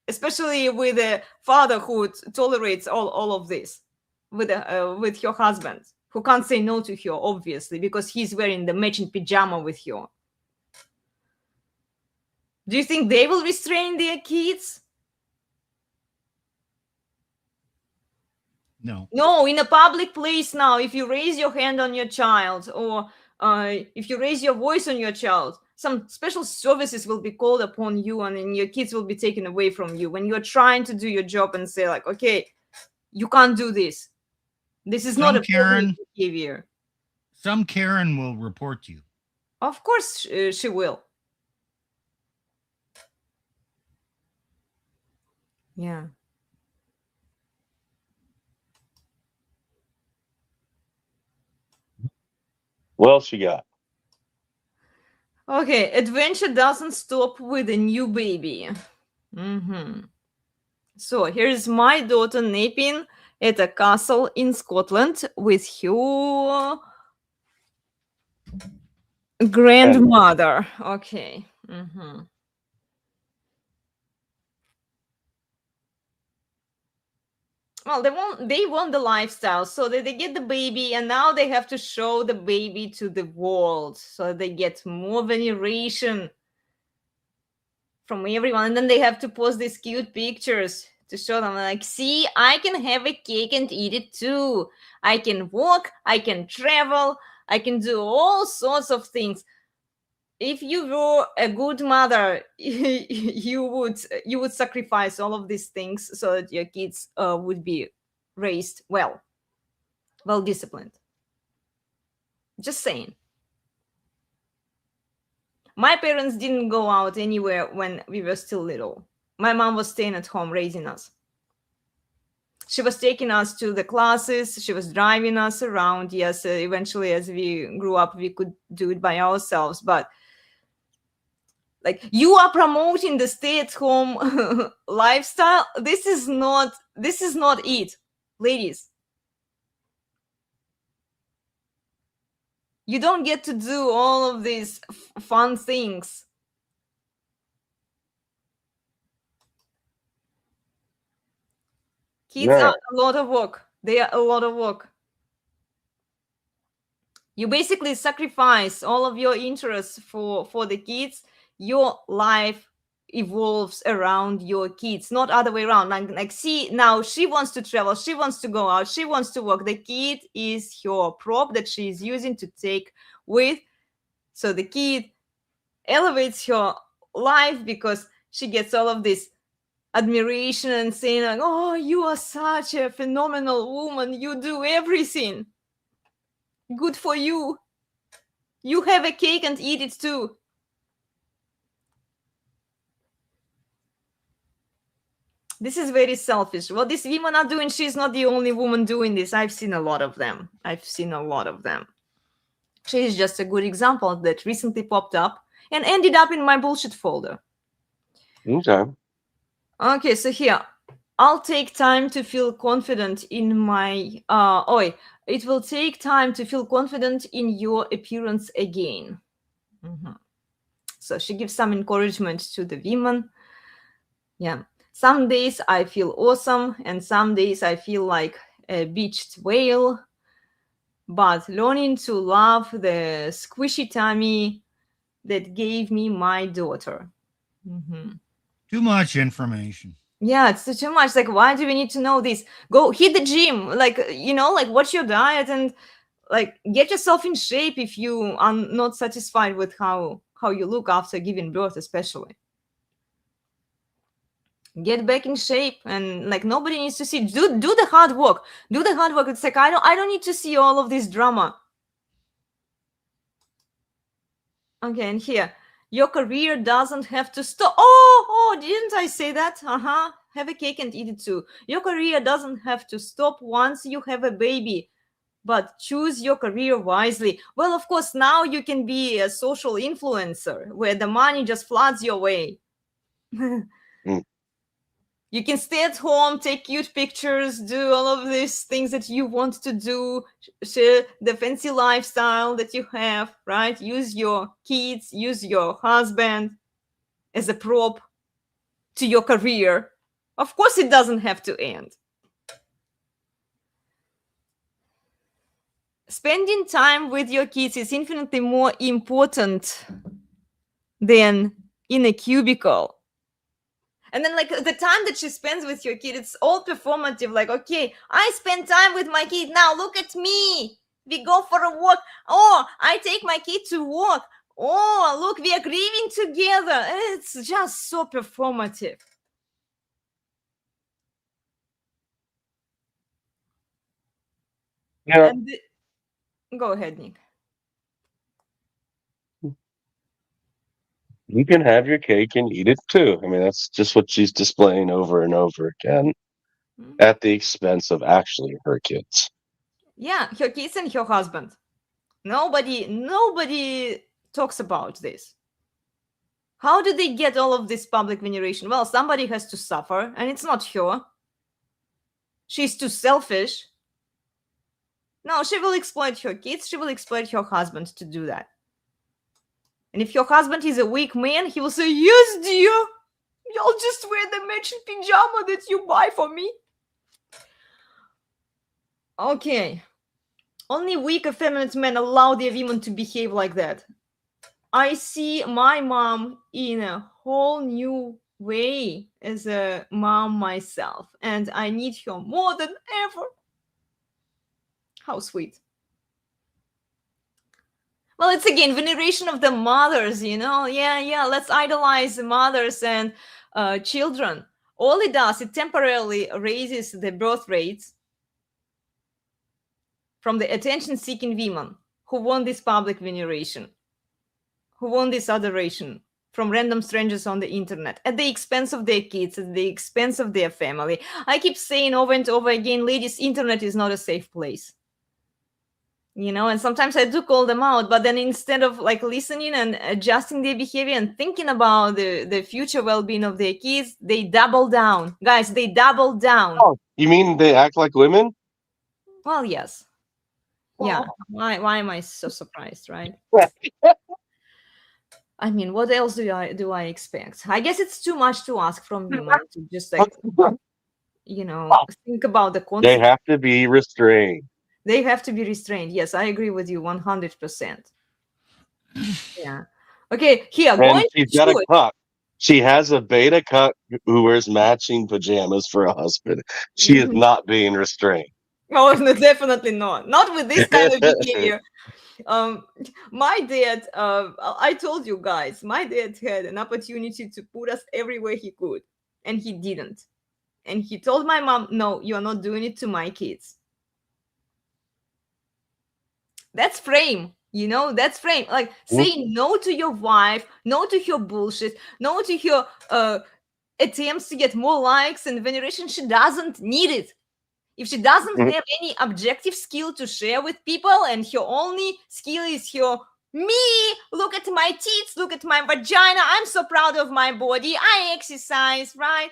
especially with a father who tolerates all of this with her husband, who can't say no to her, obviously, because he's wearing the matching pajama with her. Do you think they will restrain their kids? No. No, in a public place now, if you raise your hand on your child, or if you raise your voice on your child, some special services will be called upon you, and then your kids will be taken away from you when you're trying to do your job and say like, okay, you can't do this. This is not Some appropriate Karen, behavior. some Karen will report you. Of course, she will. Yeah. What else you got? Okay, adventure doesn't stop with a new baby. So here's my daughter napping at a castle in Scotland with her grandmother. Okay. Well, they want the lifestyle, so they get the baby, and now they have to show the baby to the world, so they get more veneration from everyone, and then they have to post these cute pictures to show them like, see, I can have a cake and eat it too. I can walk, I can travel, I can do all sorts of things. If you were a good mother, you would sacrifice all of these things so that your kids would be raised well disciplined. Just saying. My parents didn't go out anywhere when we were still little. My mom was staying at home raising us. She was taking us to the classes. She was driving us around. Yes, eventually, as we grew up, we could do it by ourselves. But like, you are promoting the stay-at-home lifestyle. This is not it, ladies. You don't get to do all of these fun things. Kids Yeah. are a lot of work. They are a lot of work. You basically sacrifice all of your interests for the kids. Your life evolves around your kids, not other way around. Like see, now she wants to travel, she wants to go out, she wants to work. The kid is her prop that she is using to take with. So the kid elevates her life because she gets all of this admiration and saying like, oh, you are such a phenomenal woman, you do everything, good for you, you have a cake and eat it too. This is very selfish. What these women are doing, she's not the only woman doing this. I've seen a lot of them. She is just a good example that recently popped up and ended up in my bullshit folder. Okay. Okay, so here, I'll take time to feel confident in my it will take time to feel confident in your appearance again. So she gives some encouragement to the women. Yeah, some days I feel awesome and some days I feel like a beached whale, but learning to love the squishy tummy that gave me my daughter. Too much information. Yeah, it's too much. Like, why do we need to know this? Go hit the gym, like, like, watch your diet and like get yourself in shape if you are not satisfied with how you look after giving birth, especially. Get back in shape, and like nobody needs to see. Do the hard work. Do the hard work. It's like I don't need to see all of this drama. Okay, and here, your career doesn't have to stop. Oh, didn't I say that? Have a cake and eat it too. Your career doesn't have to stop once you have a baby, but choose your career wisely. Well, of course, now you can be a social influencer where the money just floods your way. You can stay at home, take cute pictures, do all of these things that you want to do, share the fancy lifestyle that you have, right? Use your kids, use your husband as a prop to your career. Of course, it doesn't have to end. Spending time with your kids is infinitely more important than in a cubicle. And then, like, the time that she spends with your kid, it's all performative. Like, okay, I spend time with my kid. Now look at me. We go for a walk. Oh, I take my kid to work. Oh, look, we are grieving together. It's just so performative. Yeah. Go ahead, Nick. You can have your cake and eat it too. I mean, that's just what she's displaying over and over again at the expense of actually her kids. Yeah, her kids and her husband. Nobody talks about this. How do they get all of this public veneration? Well, somebody has to suffer, and it's not her. She's too selfish. No, she will exploit her kids. She will exploit her husband to do that. And if your husband is a weak man, he will say, yes, dear, I'll just wear the matching pajama that you buy for me. Okay. Only weak, effeminate men allow their women to behave like that. I see my mom in a whole new way as a mom myself, and I need her more than ever. How sweet. Well, it's again veneration of the mothers, Yeah, let's idolize the mothers and children. All it does, it temporarily raises the birth rates from the attention-seeking women who want this public veneration, who want this adoration from random strangers on the internet at the expense of their kids, at the expense of their family. I keep saying over and over again, ladies, internet is not a safe place. And sometimes I do call them out, but then instead of like listening and adjusting their behavior and thinking about the future well-being of their kids, they double down. Guys, they double down. Oh, you mean they act like women? Well, yes. Yeah. Why am I so surprised, right? I mean, what else do I expect? I guess it's too much to ask from women to just like think about the They consequences. have to be restrained. They have to be restrained. Yes, I agree with you 100%. Yeah. Okay, here, And going she's to got a church. cuck. She has a beta cuck who wears matching pajamas for a husband. She is Mhm. not being restrained. Oh, no, definitely not. Not with this kind of behavior. My dad, I told you guys, my dad had an opportunity to put us everywhere he could, and he didn't. And he told my mom, no, you're not doing it to my kids. That's frame. That's frame. Like saying no to your wife, no to her bullshit, no to her attempts to get more likes and veneration. She doesn't need it. If she doesn't have any objective skill to share with people, and her only skill is her me, look at my tits, look at my vagina, I'm so proud of my body, I exercise, right?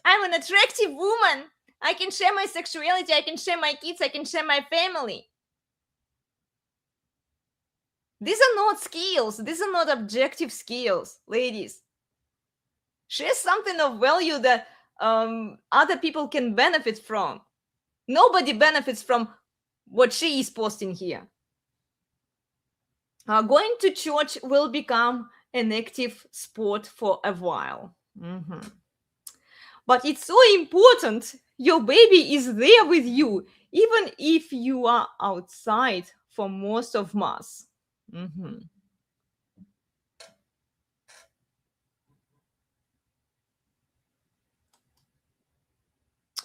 I'm an attractive woman. I can share my sexuality, I can share my kids, I can share my family. These are not skills. These are not objective skills, ladies. Share something of value that other people can benefit from. Nobody benefits from what she is posting here. Going to church will become an active sport for a while. But it's so important. Your baby is there with you, even if you are outside for most of Mass.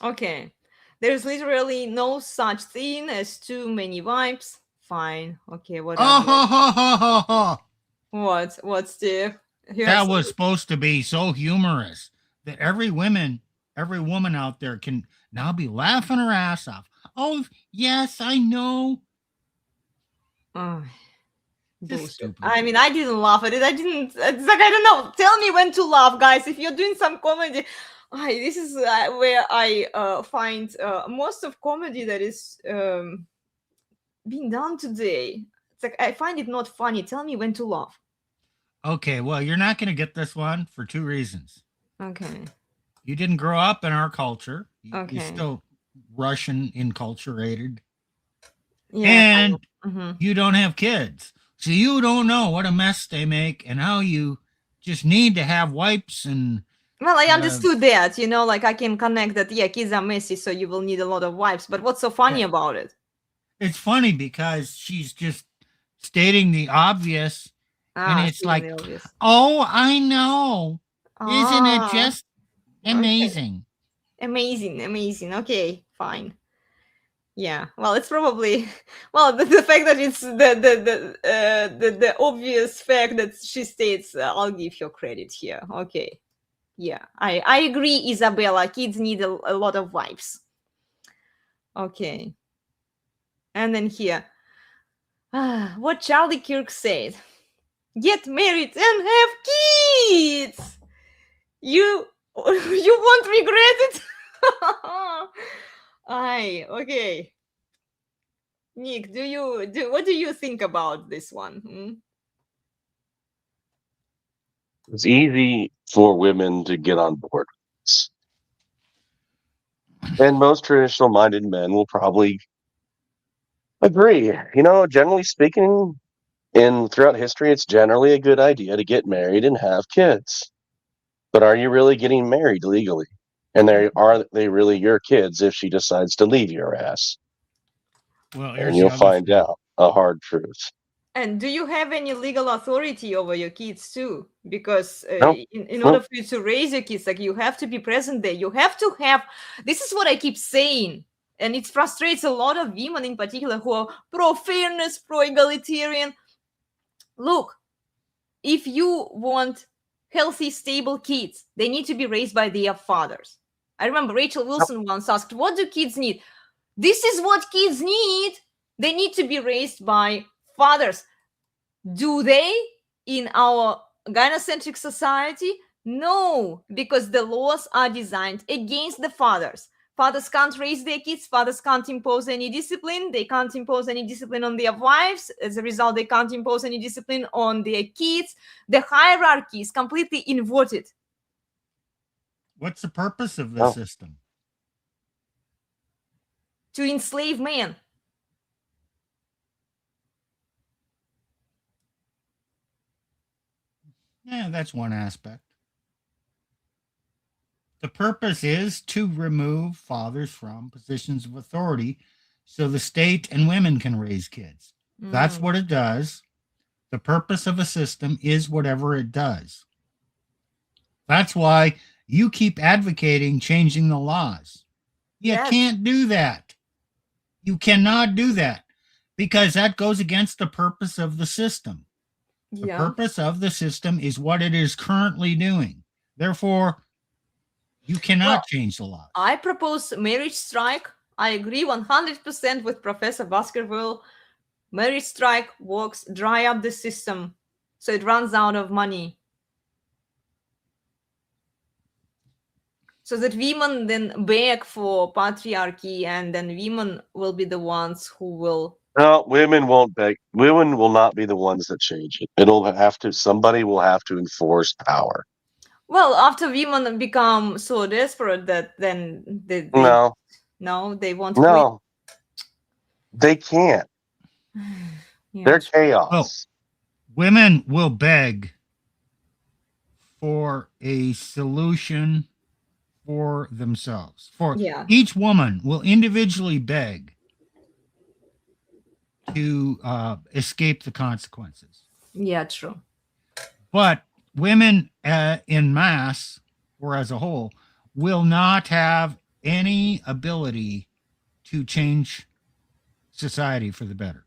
Okay. There's literally no such thing as too many vibes. Fine. Okay, whatever. Oh, ho, ho, ho, ho, ho. What, Steve? That was supposed to be so humorous that every woman out there can now be laughing her ass off. Oh, yes, I know. Oh, Just bullshit. stupid. I mean, I didn't laugh at it. I didn't. It's like, I don't know. Tell me when to laugh, guys. If you're doing some comedy, this is where I find most of comedy that is being done today. It's like I find it not funny. Tell me when to laugh. Okay, well, you're not going to get this one for two reasons. Okay. You didn't grow up in our culture. Okay. You're still Russian enculturated. Yeah. And you don't have kids. So you don't know what a mess they make and how you just need to have wipes and Well, I understood that, like I can connect that, yeah, kids are messy, so you will need a lot of wipes. But what's so funny about it? It's funny because she's just stating the obvious. And it's like, oh, I know. Isn't it just amazing? Okay. Amazing. Okay, fine. Yeah. Well, it's probably the fact that it's the obvious fact that she states. I'll give her credit here. Okay. Yeah, I agree, Isabella. Kids need a lot of wipes. Okay. And then here, what Charlie Kirk said: "Get married and have kids. You won't regret it." Okay. Nick, what do you think about this one? It's easy for women to get on board with this. And most traditional minded men will probably agree. Generally speaking, throughout history, it's generally a good idea to get married and have kids. But are you really getting married legally? And are they really your kids if she decides to leave your ass? Well, and you'll find out a hard truth. And do you have any legal authority over your kids too? Because Nope. in order for you to raise your kids, like, you have to be present there. You have to have. This is what I keep saying, and it frustrates a lot of women in particular who are pro-fairness, pro-egalitarian. Look, if you want healthy, stable kids, they need to be raised by their fathers. I remember Rachel Wilson once asked, "What do kids need?" This is what kids need. They need to be raised by fathers. Do they in our gynocentric society? No, because the laws are designed against the fathers. Fathers can't raise their kids. Fathers can't impose any discipline. They can't impose any discipline on their wives. As a result, they can't impose any discipline on their kids. The hierarchy is completely inverted. What's the purpose of the Oh. system? To enslave men. Yeah, that's one aspect. The purpose is to remove fathers from positions of authority so the state and women can raise kids. That's what it does. The purpose of a system is whatever it does. That's why you keep advocating changing the laws. You Yes. can't do that. You cannot do that because that goes against the purpose of the system. The Yeah. purpose of the system is what it is currently doing. Therefore, you cannot change the laws. I propose marriage strike. I agree 100% with Professor Baskerville. Marriage strike works, dry up the system so it runs out of money. So that women then beg for patriarchy, and then women will be the ones who will. No, women won't beg. Women will not be the ones that change it. Somebody will have to enforce power. Well, after women become so desperate that then they No, they won't no, they can't. quit. Yeah. They're chaos. Well, women will beg for a solution for themselves. Yeah. Each woman will individually beg to escape the consequences. Yeah, true. But women in mass or as a whole will not have any ability to change society for the better.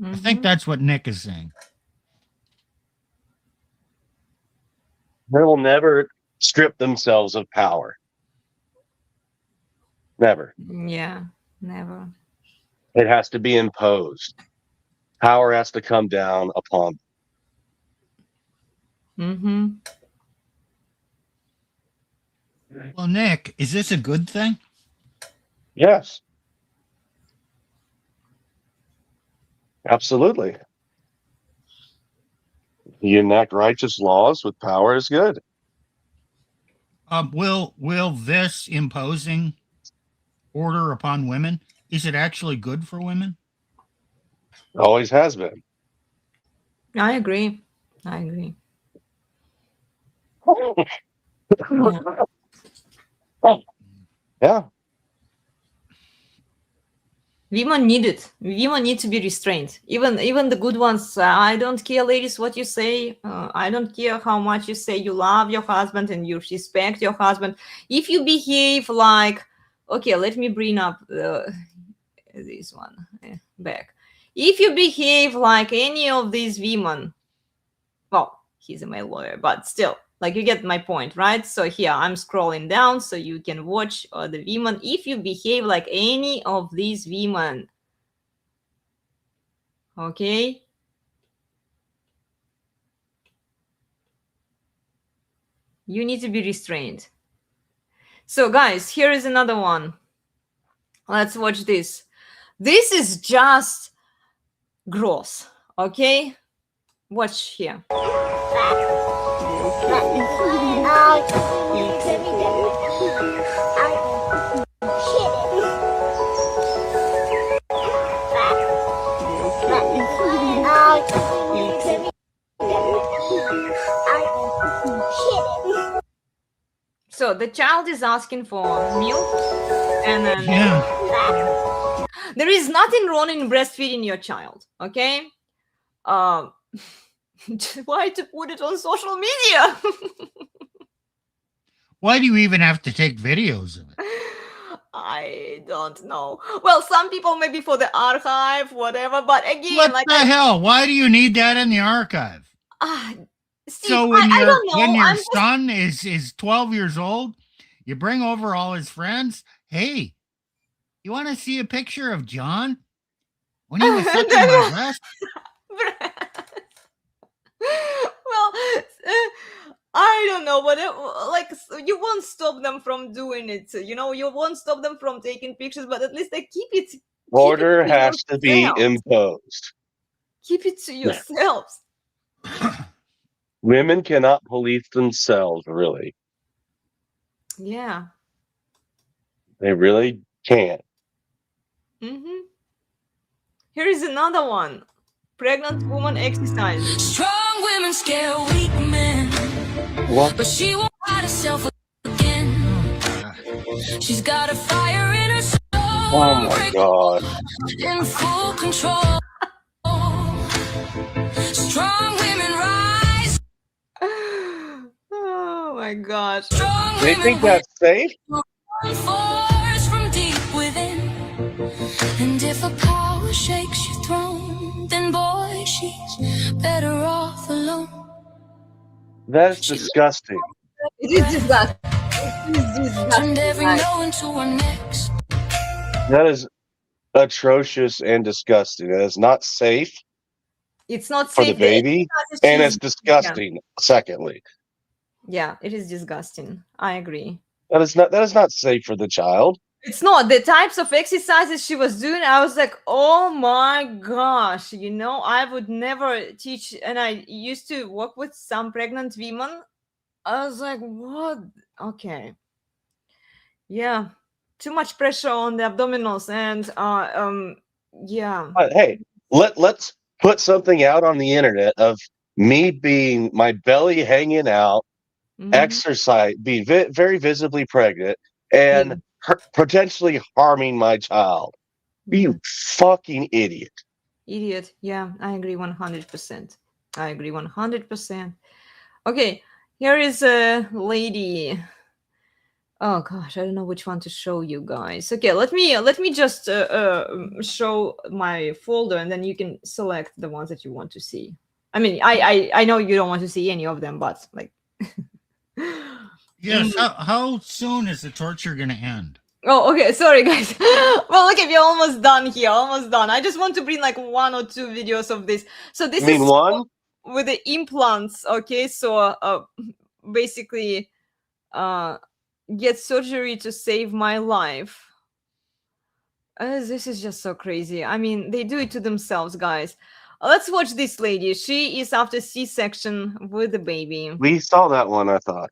I think that's what Nick is saying. They will never strip themselves of power. Never. Yeah, never. It has to be imposed. Power has to come down upon them. Well, Nick, is this a good thing? Yes. Absolutely. You enact righteous laws with power is good. Will this imposing order upon women, is it actually good for women? Always has been. I agree. I agree. Yeah. Women need it. Women need to be restrained. Even the good ones. I don't care, ladies, what you say. I don't care how much you say you love your husband and you respect your husband. If you behave like, okay, let me bring up this one back. If you behave like any of these women, well, he's a male lawyer, but still, like, you get my point, right? So here I'm scrolling down so you can watch the women. If you behave like any of these women, okay, you need to be restrained. So guys, here is another one. Let's watch this. This is just gross, okay? Watch here. So the child is asking for milk, and then there is nothing wrong in breastfeeding your child, okay? Why to put it on social media? Why do you even have to take videos of it? I don't know. Well, some people maybe for the archive, whatever, but again, What like the hell? Why do you need that in the archive? Steve, So when I don't know. when your I'm just- son is 12 years old, you bring over all his friends. Hey, you want to see a picture of John when he was sucking my breast? Well, I don't know, but you won't stop them from doing it. You know, you won't stop them from taking pictures, but at least they keep it. Order has to be yourselves. imposed. Keep it to yourselves. Women cannot police themselves, really. Yeah. They really can't. Mm-hmm. Here is another one. Pregnant woman exercises. Strong women scare weak men, What? but she won't hide herself again. She's got a fire in her soul, Oh my God. in full control. Strong women rise. Oh my gosh. Strong They women think will that's safe? force from deep within. And if a power shakes your throne, then boy, she's better off alone. That's disgusting. It is disgusting. It is Turned disgusting, every guys. no into a next. That is atrocious and disgusting. That is not safe It's not for the safe. The baby, exercises and she's it's yeah. disgusting. Secondly, Yeah, it is disgusting. I agree. that is not safe for the child. It's not the types of exercises she was doing. I was like, oh my gosh, I would never teach. And I used to work with some pregnant women. I was like, what? Okay. Yeah. Too much pressure on the abdominals. And yeah. Hey, let's put something out on the internet of me being my belly hanging out, Mhm. exercise, being very visibly pregnant, Yeah. and potentially harming my child. Yeah. You fucking idiot. Idiot. Yeah, I agree 100%. I agree 100%. Okay, here is a lady. Oh gosh, I don't know which one to show you guys. Okay, let me just show my folder, and then you can select the ones that you want to see. I mean, I know you don't want to see any of them, but like. Yes. How soon is the torture going to end? Oh, okay. Sorry, guys. Well, okay, we're almost done here. Almost done. I just want to bring like 1 or 2 videos of this. So this I mean, is one, with the implants. Okay, so basically, get surgery to save my life. This is just so crazy. I mean, they do it to themselves, guys. Let's watch this lady. She is after C-section with the baby. we saw that one, I thought,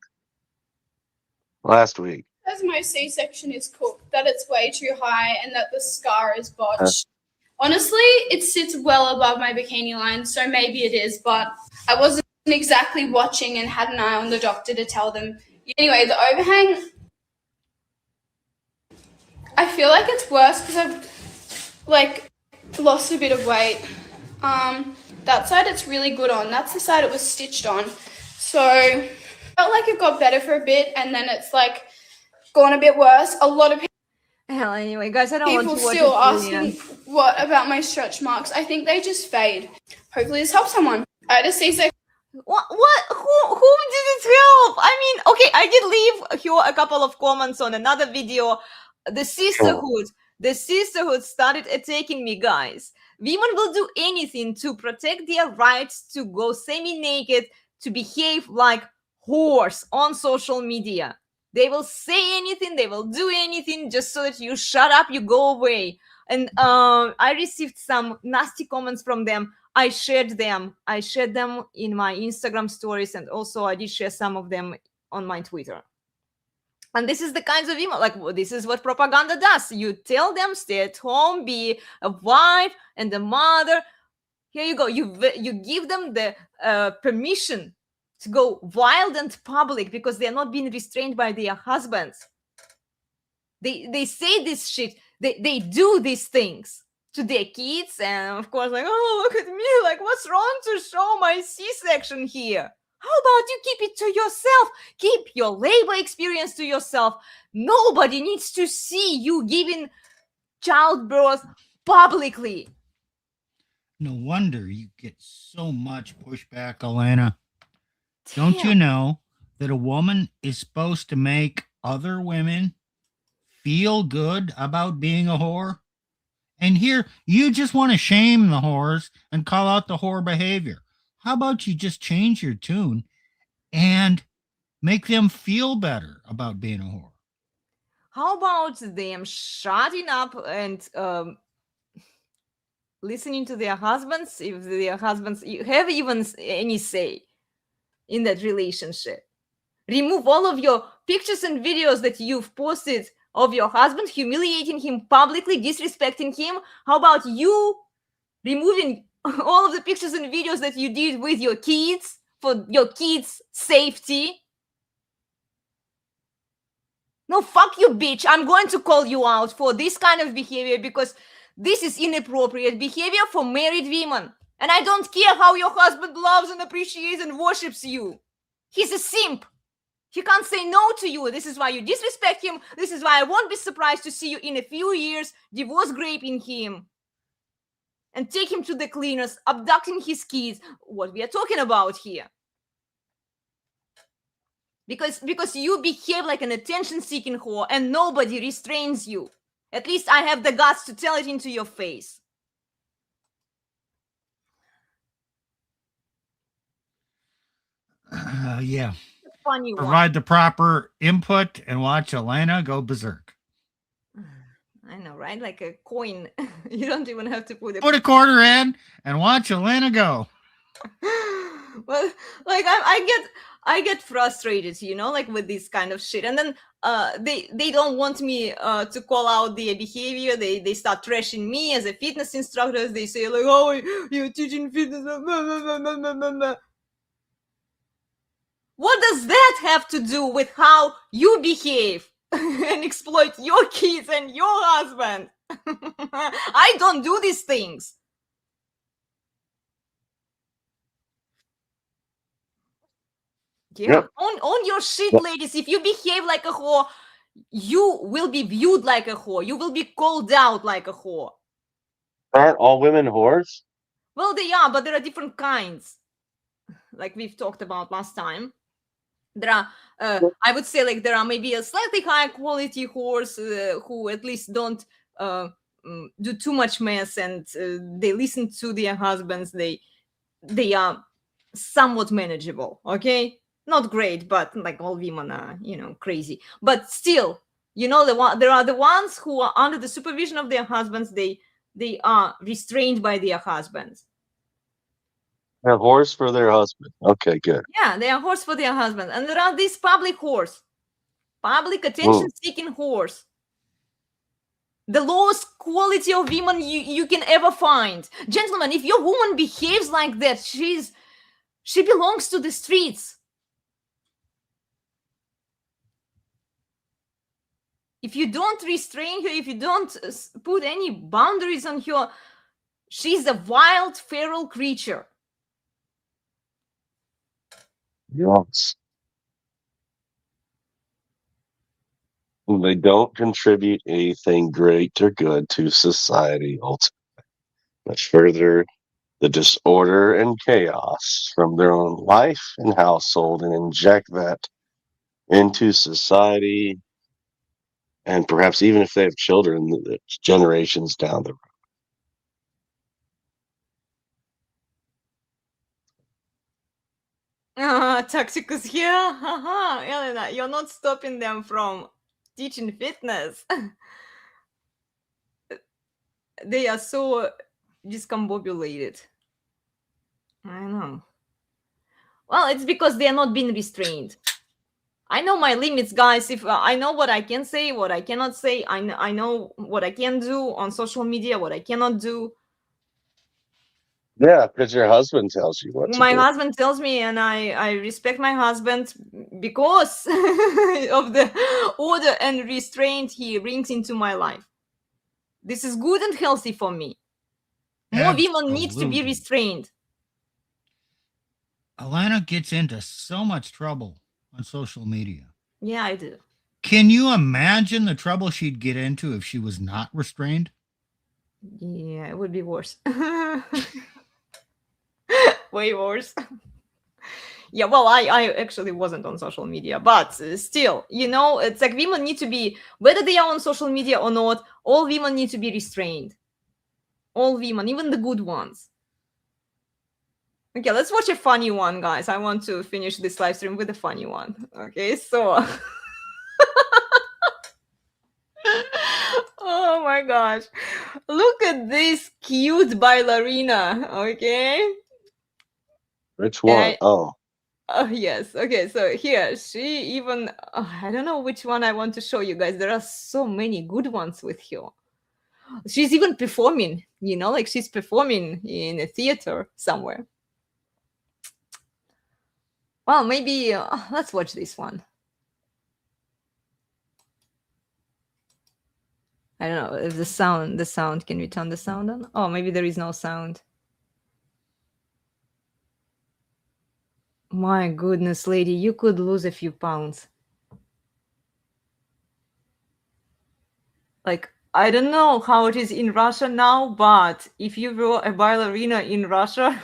last week. As my C-section is cooked, that it's way too high and that the scar is botched. Honestly, it sits well above my bikini line, so maybe it is, but I wasn't exactly watching and had an eye on the doctor to tell them. Anyway, the overhang, I feel like it's worse because I've like lost a bit of weight. That side it's really good on. That's the side it was stitched on. So I felt like it got better for a bit and then it's like gone a bit worse. A lot of Hell, anyway, guys, I don't want people to watch still it till the asking end. what about my stretch marks. I think they just fade. Hopefully this helps someone. I had a C-section. What? Who did it help? I mean, okay, I did leave here a couple of comments on another video. The sisterhood started attacking me, guys. Women will do anything to protect their rights to go semi-naked, to behave like whores on social media. They will say anything, they will do anything just so that you shut up, you go away. And I received some nasty comments from them. I shared them in my Instagram stories, and also I did share some of them on my Twitter. And this is the kinds of email, like this is what propaganda does. You tell them, stay at home, be a wife and a mother. Here you go. You give them the permission to go wild and public because they are not being restrained by their husbands. They say this shit. They do these things to their kids, and of course, like, oh, look at me, like, what's wrong to show my C-section here? How about you keep it to yourself? Keep your labor experience to yourself. Nobody needs to see you giving childbirth publicly. No wonder you get so much pushback, Elena. Don't you know that a woman is supposed to make other women feel good about being a whore? And here, you just want to shame the whores and call out the whore behavior. How about you just change your tune and make them feel better about being a whore? How about them shutting up and listening to their husbands, if their husbands have even any say in that relationship? Remove all of your pictures and videos that you've posted of your husband, humiliating him publicly, disrespecting him. How about you removing all of the pictures and videos that you did with your kids for your kids' safety? No, fuck you, bitch. I'm going to call you out for this kind of behavior because this is inappropriate behavior for married women. And I don't care how your husband loves and appreciates and worships you. He's a simp. He can't say no to you. This is why you disrespect him. This is why I won't be surprised to see you in a few years divorce raping him and take him to the cleaners, abducting his kids. What we are talking about here. Because you behave like an attention-seeking whore and nobody restrains you. At least I have the guts to tell it into your face. Yeah. Funny one. Provide the proper input and watch Elena go berserk. I know, right? Like a coin. You don't even have to put a quarter in and watch Elena go. Well, like I get frustrated, you know, like with this kind of shit. And then they don't want me to call out their behavior. They start trashing me as a fitness instructor. They say like, oh, you're teaching fitness. What does that have to do with how you behave and exploit your kids and your husband? I don't do these things. Yeah, Yep. on your shit, ladies. If you behave like a whore, you will be viewed like a whore. You will be called out like a whore. Aren't all women whores? Well, they are, but there are different kinds. Like we've talked about last time. There are, I would say, like there are maybe a slightly higher quality whores who at least don't do too much mess and they listen to their husbands. They are somewhat manageable. Okay. Not great, but like all women are, you know, crazy. But still, you know, there are the ones who are under the supervision of their husbands. They are restrained by their husbands. They're whores for their husband. Okay, good. Yeah, they are whores for their husband. And there are these public whores, public attention-seeking whores. The lowest quality of women you can ever find. Gentlemen, if your woman behaves like that, she belongs to the streets. If you don't restrain her, if you don't put any boundaries on her, she's a wild, feral creature. Yes. They don't contribute anything great or good to society ultimately, but further the disorder and chaos from their own life and household and inject that into society. And perhaps even if they have children, generations down the road. Toxic is here. Haha, Elena, you're not stopping them from teaching fitness. They are so discombobulated. I know. Well, it's because they are not being restrained. I know my limits, guys. If I know what I can say, what I cannot say, I know what I can do on social media, what I cannot do. Yeah, because your husband tells you what to My do. husband tells me, and I respect my husband because of the order and restraint he brings into my life. This is good and healthy for me. More women need to be restrained. Alana gets into so much trouble on social media. Yeah, I do. Can you imagine the trouble she'd get into if she was not restrained? Yeah, it would be worse. Way worse. Yeah, well, I actually wasn't on social media, but still, you know, it's like women need to be, whether they are on social media or not, all women need to be restrained. All women, even the good ones. Okay, let's watch a funny one, guys. I want to finish this live stream with a funny one. Okay, so... Oh my gosh. Look at this cute ballerina, okay? Which one? Oh. Oh, yes. Okay, so here she even, I don't know which one I want to show you guys. There are so many good ones with her. She's even performing, like she's performing in a theater somewhere. Well, maybe let's watch this one. I don't know if the sound, can we turn the sound on? Oh, maybe there is no sound. My goodness, lady, you could lose a few pounds. Like, I don't know how it is in Russia now, but if you were a ballerina in Russia,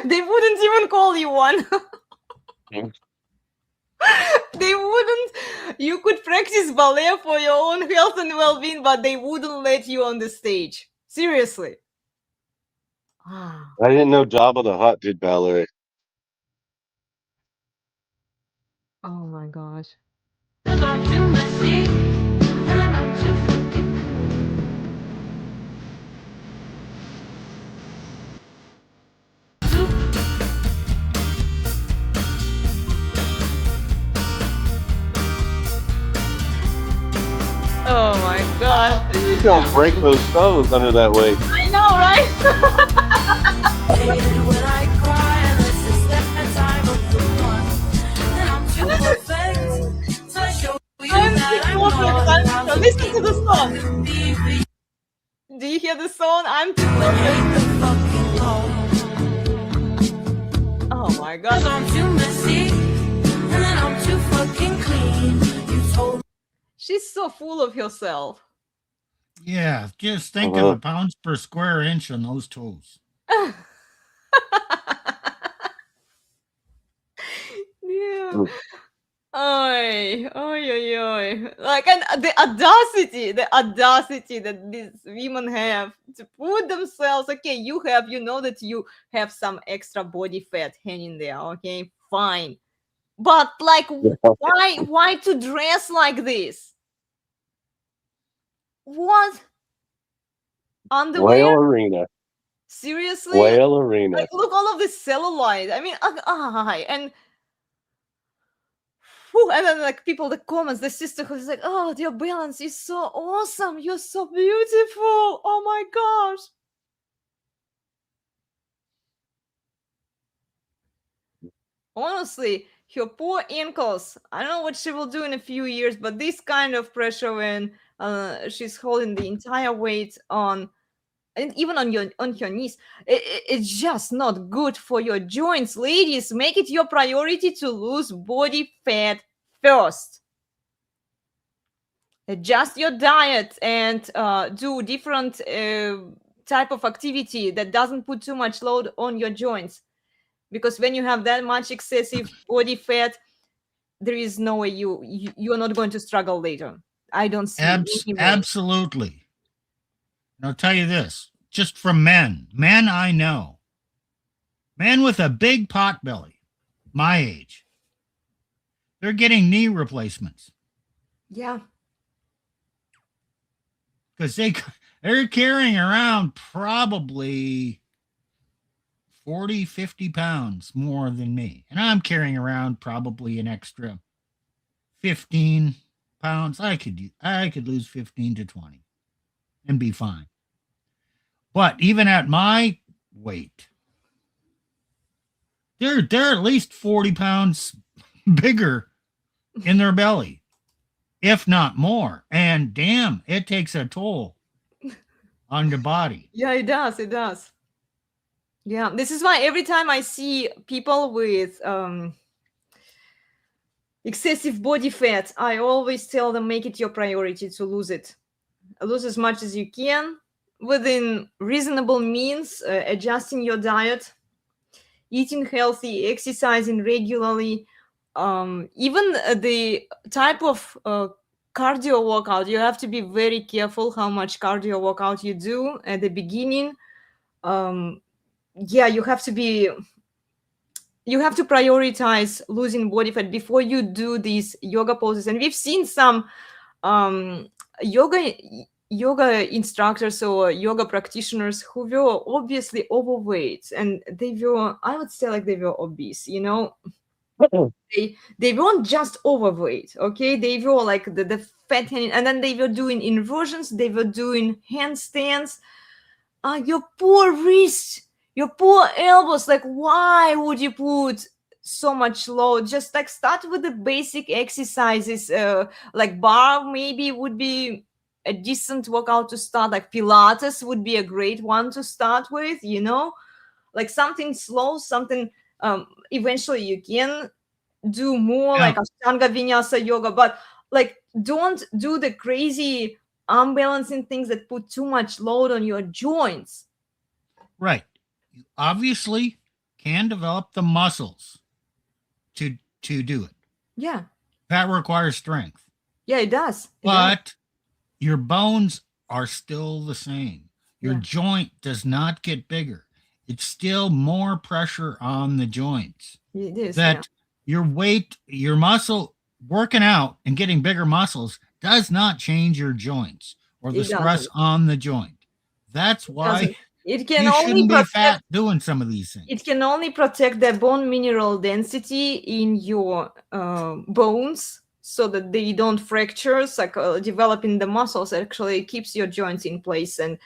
they wouldn't even call you one. They wouldn't. You could practice ballet for your own health and well-being, but they wouldn't let you on the stage. Seriously. Ah. I didn't know Jabba the Hutt did ballet. Oh my gosh. Oh my god. You don't break those toes under that weight. I know, right? Listen to the song. Do you hear the song? I'm too perfect. Oh my god. She's so full of herself. Yeah, just think of the pounds per square inch on those toes. Yeah. Oi, oi, oi, oi. Like, and the audacity that these women have to put themselves, okay, you know that you have some extra body fat hanging there, okay, fine. But like, why to dress like this? What? Underwear? Whale Arena. Seriously? Whale Arena. Like, look, all of this cellulite. I mean, and whew, and then like people, the comments, the sisterhood is like, oh, your balance is so awesome. You're so beautiful. Oh my gosh. Honestly, her poor ankles. I don't know what she will do in a few years, but this kind of pressure when she's holding the entire weight on, and even on your knees, it's just not good for your joints. Ladies, make it your priority to lose body fat first. Adjust your diet and do different type of activity that doesn't put too much load on your joints. Because when you have that much excessive body fat, there is no way you're not going to struggle later. I don't see any way. Absolutely. And I'll tell you this, just from men I know, men with a big pot belly, my age, they're getting knee replacements. Yeah. Because they're carrying around probably 40, 50 pounds more than me. And I'm carrying around probably an extra 15 pounds. I could lose 15 to 20 and be fine. But even at my weight, they're at least 40 pounds bigger in their belly, if not more. And damn, it takes a toll on the body. Yeah, it does. It does. Yeah, this is why every time I see people with excessive body fat, I always tell them, make it your priority to lose it. Lose as much as you can within reasonable means, adjusting your diet, eating healthy, exercising regularly, even the type of cardio workout. You have to be very careful how much cardio workout you do at the beginning. Yeah, you have to prioritize losing body fat before you do these yoga poses. And we've seen some yoga instructors or yoga practitioners who were obviously overweight, and they were, I would say, like they were obese, they weren't just overweight, okay? They were like the fat hand, and then they were doing inversions, they were doing handstands. Your poor wrist, your poor elbows, like why would you put so much load? Just like start with the basic exercises, like bar maybe would be a decent workout to start, like Pilates would be a great one to start with, you know, like something slow, something eventually you can do more Yeah. like Ashtanga Vinyasa yoga, but like don't do the crazy unbalancing things that put too much load on your joints. Right. You obviously can develop the muscles to do it. Yeah. That requires strength. Yeah, it does. But your bones are still the same. Your joint does not get bigger. It's still more pressure on the joints. It is. That your weight, your muscle, working out and getting bigger muscles does not change your joints or the stress on the joint. That's why it can you only shouldn't be protect, fat doing some of these things. it can only protect the bone mineral density in your bones so that they don't fracture. Like developing the muscles actually keeps your joints in place and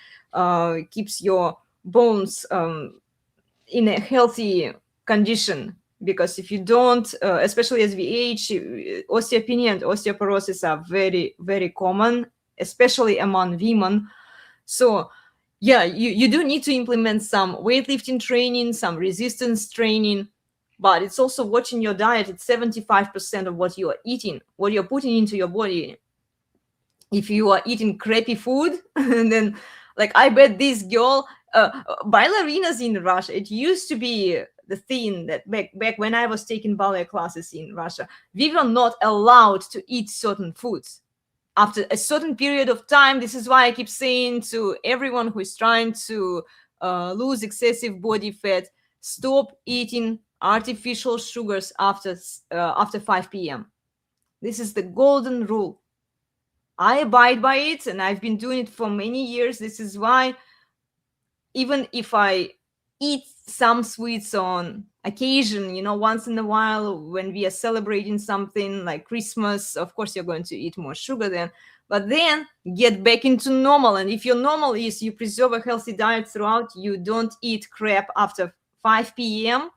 keeps your bones in a healthy condition. Because if you don't, especially as we age, osteopenia and osteoporosis are very, very common, especially among women. So yeah, you do need to implement some weightlifting training, some resistance training, but it's also watching your diet. It's 75% of what you are eating, what you're putting into your body. If you are eating crappy food, and then like I bet this girl, ballerinas in Russia, it used to be the thing that back when I was taking ballet classes in Russia, we were not allowed to eat certain foods. After a certain period of time, this is why I keep saying to everyone who is trying to lose excessive body fat, stop eating artificial sugars after 5 p.m. This is the golden rule. I abide by it, and I've been doing it for many years. This is why even if I eat some sweets on occasion, you know, once in a while when we are celebrating something like Christmas, of course you're going to eat more sugar then, but then get back into normal. And if your normal is you preserve a healthy diet throughout, you don't eat crap after 5 p.m.,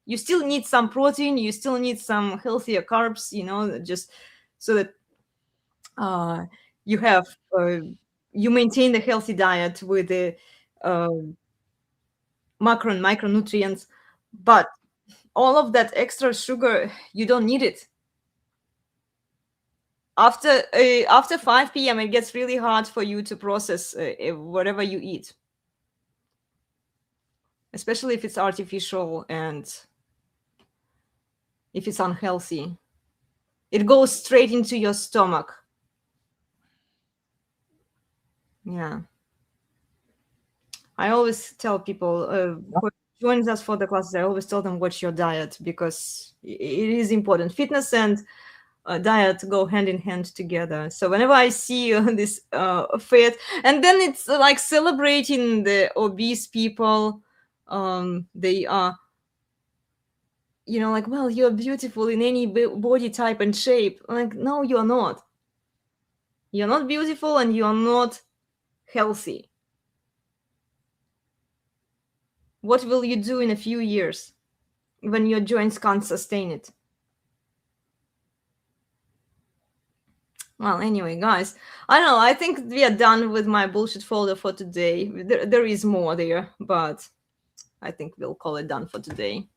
you still need some protein, you still need some healthier carbs, you know, just so that you have you maintain the healthy diet with the macro and micronutrients. But all of that extra sugar, you don't need it. After 5 p.m., it gets really hard for you to process whatever you eat, especially if it's artificial and if it's unhealthy. It goes straight into your stomach. Yeah. I always tell people who joins us for the classes, I always tell them watch your diet, because it is important. Fitness and diet go hand in hand together. So whenever I see this fat, and then it's like celebrating the obese people, they are, you know, like, well, you're beautiful in any body type and shape. Like, no, you're not. You're not beautiful and you're not healthy. What will you do in a few years when your joints can't sustain it? Well, anyway, guys, I don't know. I think we are done with my bullshit folder for today. There is more there, but I think we'll call it done for today.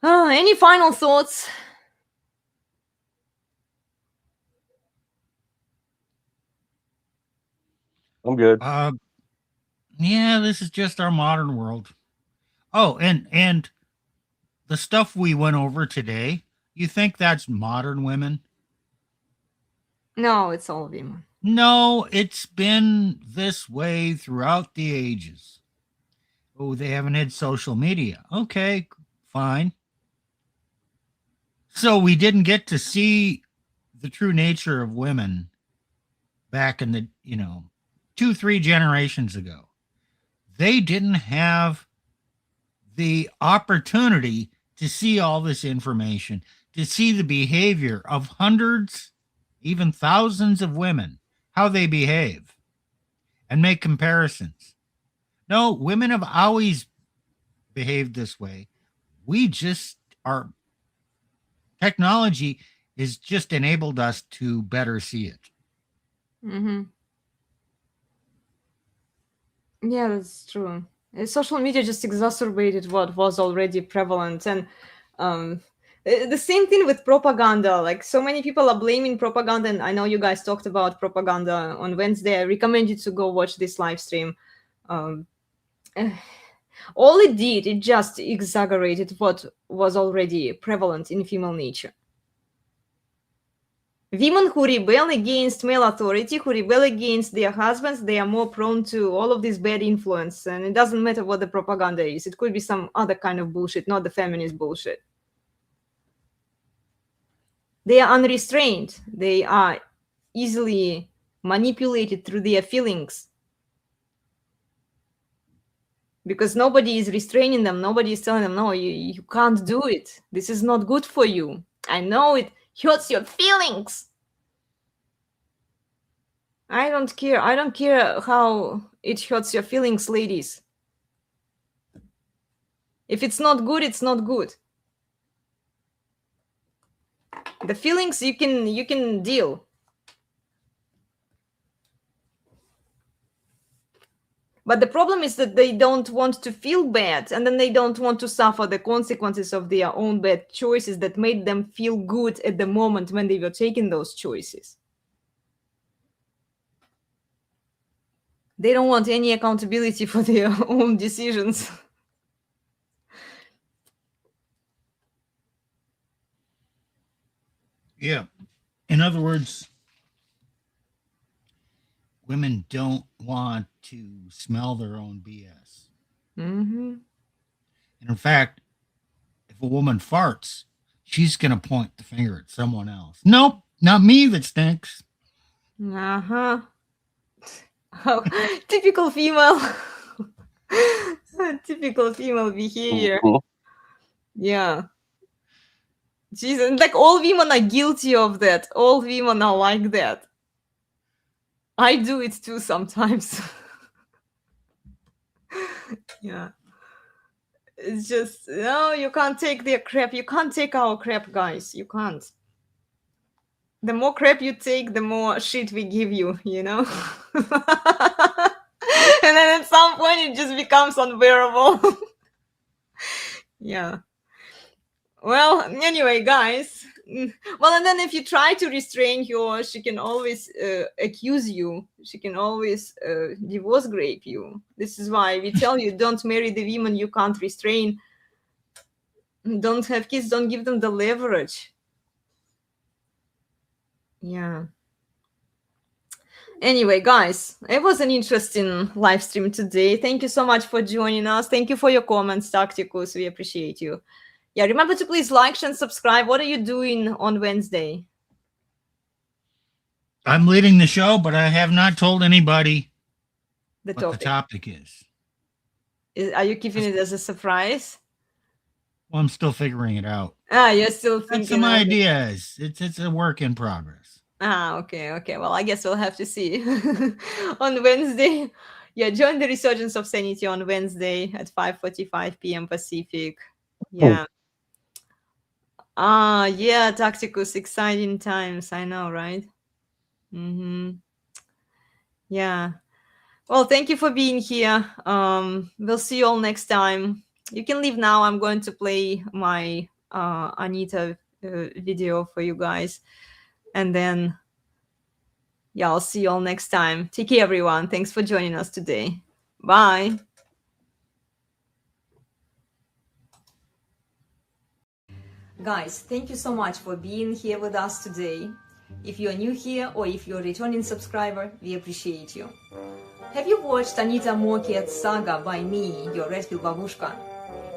Any final thoughts? I'm good. Yeah, this is just our modern world. Oh, and the stuff we went over today, you think that's modern women? No, it's all women. No, it's been this way throughout the ages. Oh, they haven't had social media. Okay, fine. So we didn't get to see the true nature of women back in the, 2-3 generations ago. They didn't have the opportunity to see all this information, to see the behavior of hundreds, even thousands of women, how they behave, and make comparisons. No, women have always behaved this way. We just are, technology has just enabled us to better see it. Mm-hmm. Yeah, that's true. Social media just exacerbated what was already prevalent. And the same thing with propaganda. Like, so many people are blaming propaganda. And I know you guys talked about propaganda on Wednesday. I recommend you to go watch this live stream. All it did, it just exaggerated what was already prevalent in female nature. Women who rebel against male authority, who rebel against their husbands, they are more prone to all of this bad influence. And it doesn't matter what the propaganda is. It could be some other kind of bullshit, not the feminist bullshit. They are unrestrained. They are easily manipulated through their feelings. Because nobody is restraining them. Nobody is telling them, no, you can't do it. This is not good for you. I know it hurts your feelings. I don't care. I don't care how it hurts your feelings, ladies. If it's not good, it's not good. The feelings you can deal. But the problem is that they don't want to feel bad, and then they don't want to suffer the consequences of their own bad choices that made them feel good at the moment when they were taking those choices. They don't want any accountability for their own decisions. Yeah. In other words, women don't want to smell their own BS. Mm-hmm. And in fact, if a woman farts, she's going to point the finger at someone else. Nope, not me that stinks. Uh-huh. Oh, typical female. Typical female behavior. Yeah. Jesus, like all women are guilty of that. All women are like that. I do it too sometimes. Yeah. It's just, no, you can't take their crap. You can't take our crap, guys. You can't. The more crap you take, the more shit we give you, you know? And then at some point it just becomes unbearable. Yeah. Well, anyway, guys. Well, and then if you try to restrain her, she can always accuse you. She can always divorce rape you. This is why we tell you, don't marry the women you can't restrain. Don't have kids. Don't give them the leverage. Yeah. Anyway, guys, it was an interesting live stream today. Thank you so much for joining us. Thank you for your comments, Tacticus. We appreciate you. Yeah, remember to please like and subscribe. What are you doing on Wednesday? I'm leading the show, but I have not told anybody The what the topic is. Are you keeping it as a surprise? Well, I'm still figuring it out. You're still thinking. Got some ideas. It's a work in progress. Okay. Well, I guess we'll have to see on Wednesday. Yeah, join the Resurgence of Sanity on Wednesday at 5:45 p.m. Pacific. Yeah. Yeah, Tacticus, exciting times. I know, right? Yeah. Well, thank you for being here. We'll see you all next time. You can leave now. I'm going to play my Anita video for you guys. And then, yeah, I'll see you all next time. Take care, everyone. Thanks for joining us today. Bye. Guys, thank you so much for being here with us today. If you are new here or if you're a returning subscriber, we appreciate you. Have you watched Anita Moket's saga by me, your Red Pill Babushka?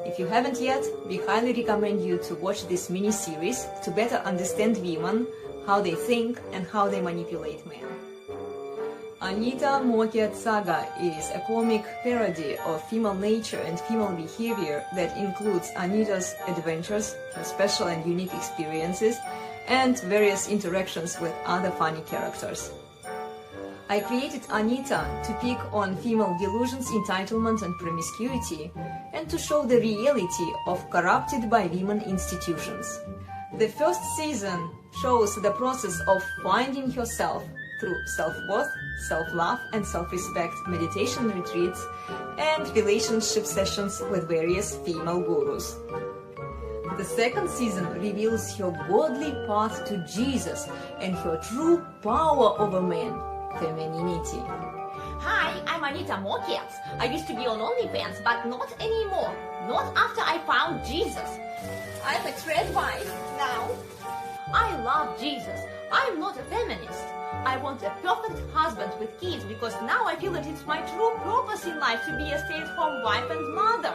If you haven't yet, we highly recommend you to watch this mini-series to better understand women, how they think and how they manipulate men. Anita Mokiat Saga is a comic parody of female nature and female behavior that includes Anita's adventures, her special and unique experiences, and various interactions with other funny characters. I created Anita to pick on female delusions, entitlement, and promiscuity, and to show the reality of corrupted by women institutions. The first season shows the process of finding yourself through self-worth, self-love, and self-respect meditation retreats and relationship sessions with various female gurus. The second season reveals her godly path to Jesus and her true power over men, femininity. Hi, I'm Anita Mokiat. I used to be on OnlyFans, but not anymore. Not after I found Jesus. I'm a trad wife now. I love Jesus. I'm not a feminist. I want a perfect husband with kids because now I feel that it's my true purpose in life to be a stay-at-home wife and mother.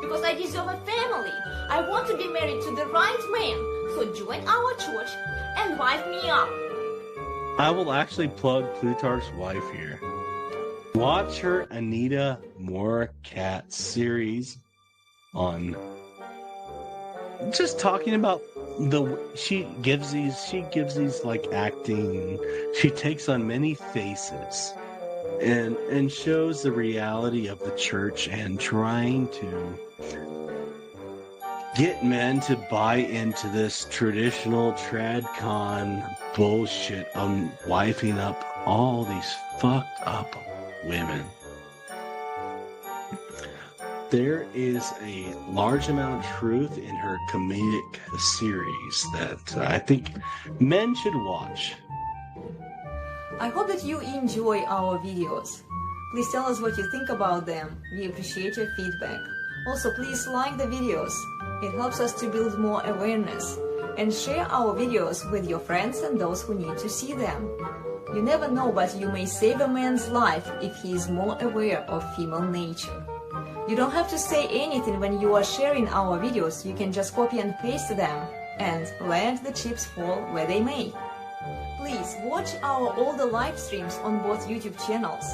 Because I deserve a family. I want to be married to the right man. So join our church and wife me up. I will actually plug Plutarch's wife here. Watch her Anita Moorcat series on just talking about she gives these like acting, she takes on many faces and shows the reality of the church and trying to get men to buy into this traditional tradcon bullshit on wifing up all these fucked up women. There is a large amount of truth in her comedic series that I think men should watch. I hope that you enjoy our videos. Please tell us what you think about them. We appreciate your feedback. Also, please like the videos. It helps us to build more awareness. And share our videos with your friends and those who need to see them. You never know, but you may save a man's life if he is more aware of female nature. You don't have to say anything when you are sharing our videos. You can just copy and paste them and let the chips fall where they may. Please watch our older live streams on both YouTube channels.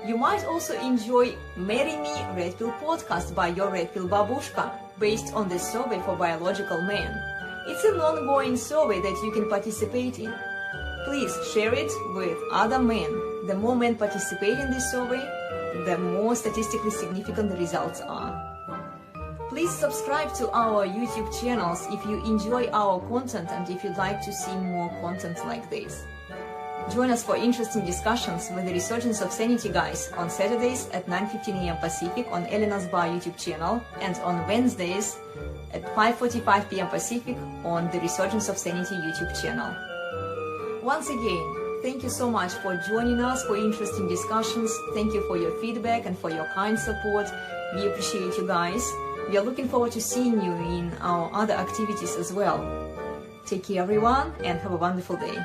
You might also enjoy Marry Me Red Pill podcast by your Red Pill Babushka, based on the survey for biological men. It's an ongoing survey that you can participate in. Please share it with other men. The more men participate in this survey, the more statistically significant the results are. Please subscribe to our YouTube channels if you enjoy our content and if you'd like to see more content like this. Join us for interesting discussions with the Resurgence of Sanity guys on Saturdays at 9:15 a.m. Pacific on sBarre YouTube channel and on Wednesdays at 5:45 p.m. Pacific on the Resurgence of Sanity YouTube channel. Once again, thank you so much for joining us for interesting discussions. Thank you for your feedback and for your kind support. We appreciate you guys. We are looking forward to seeing you in our other activities as well. Take care everyone and have a wonderful day.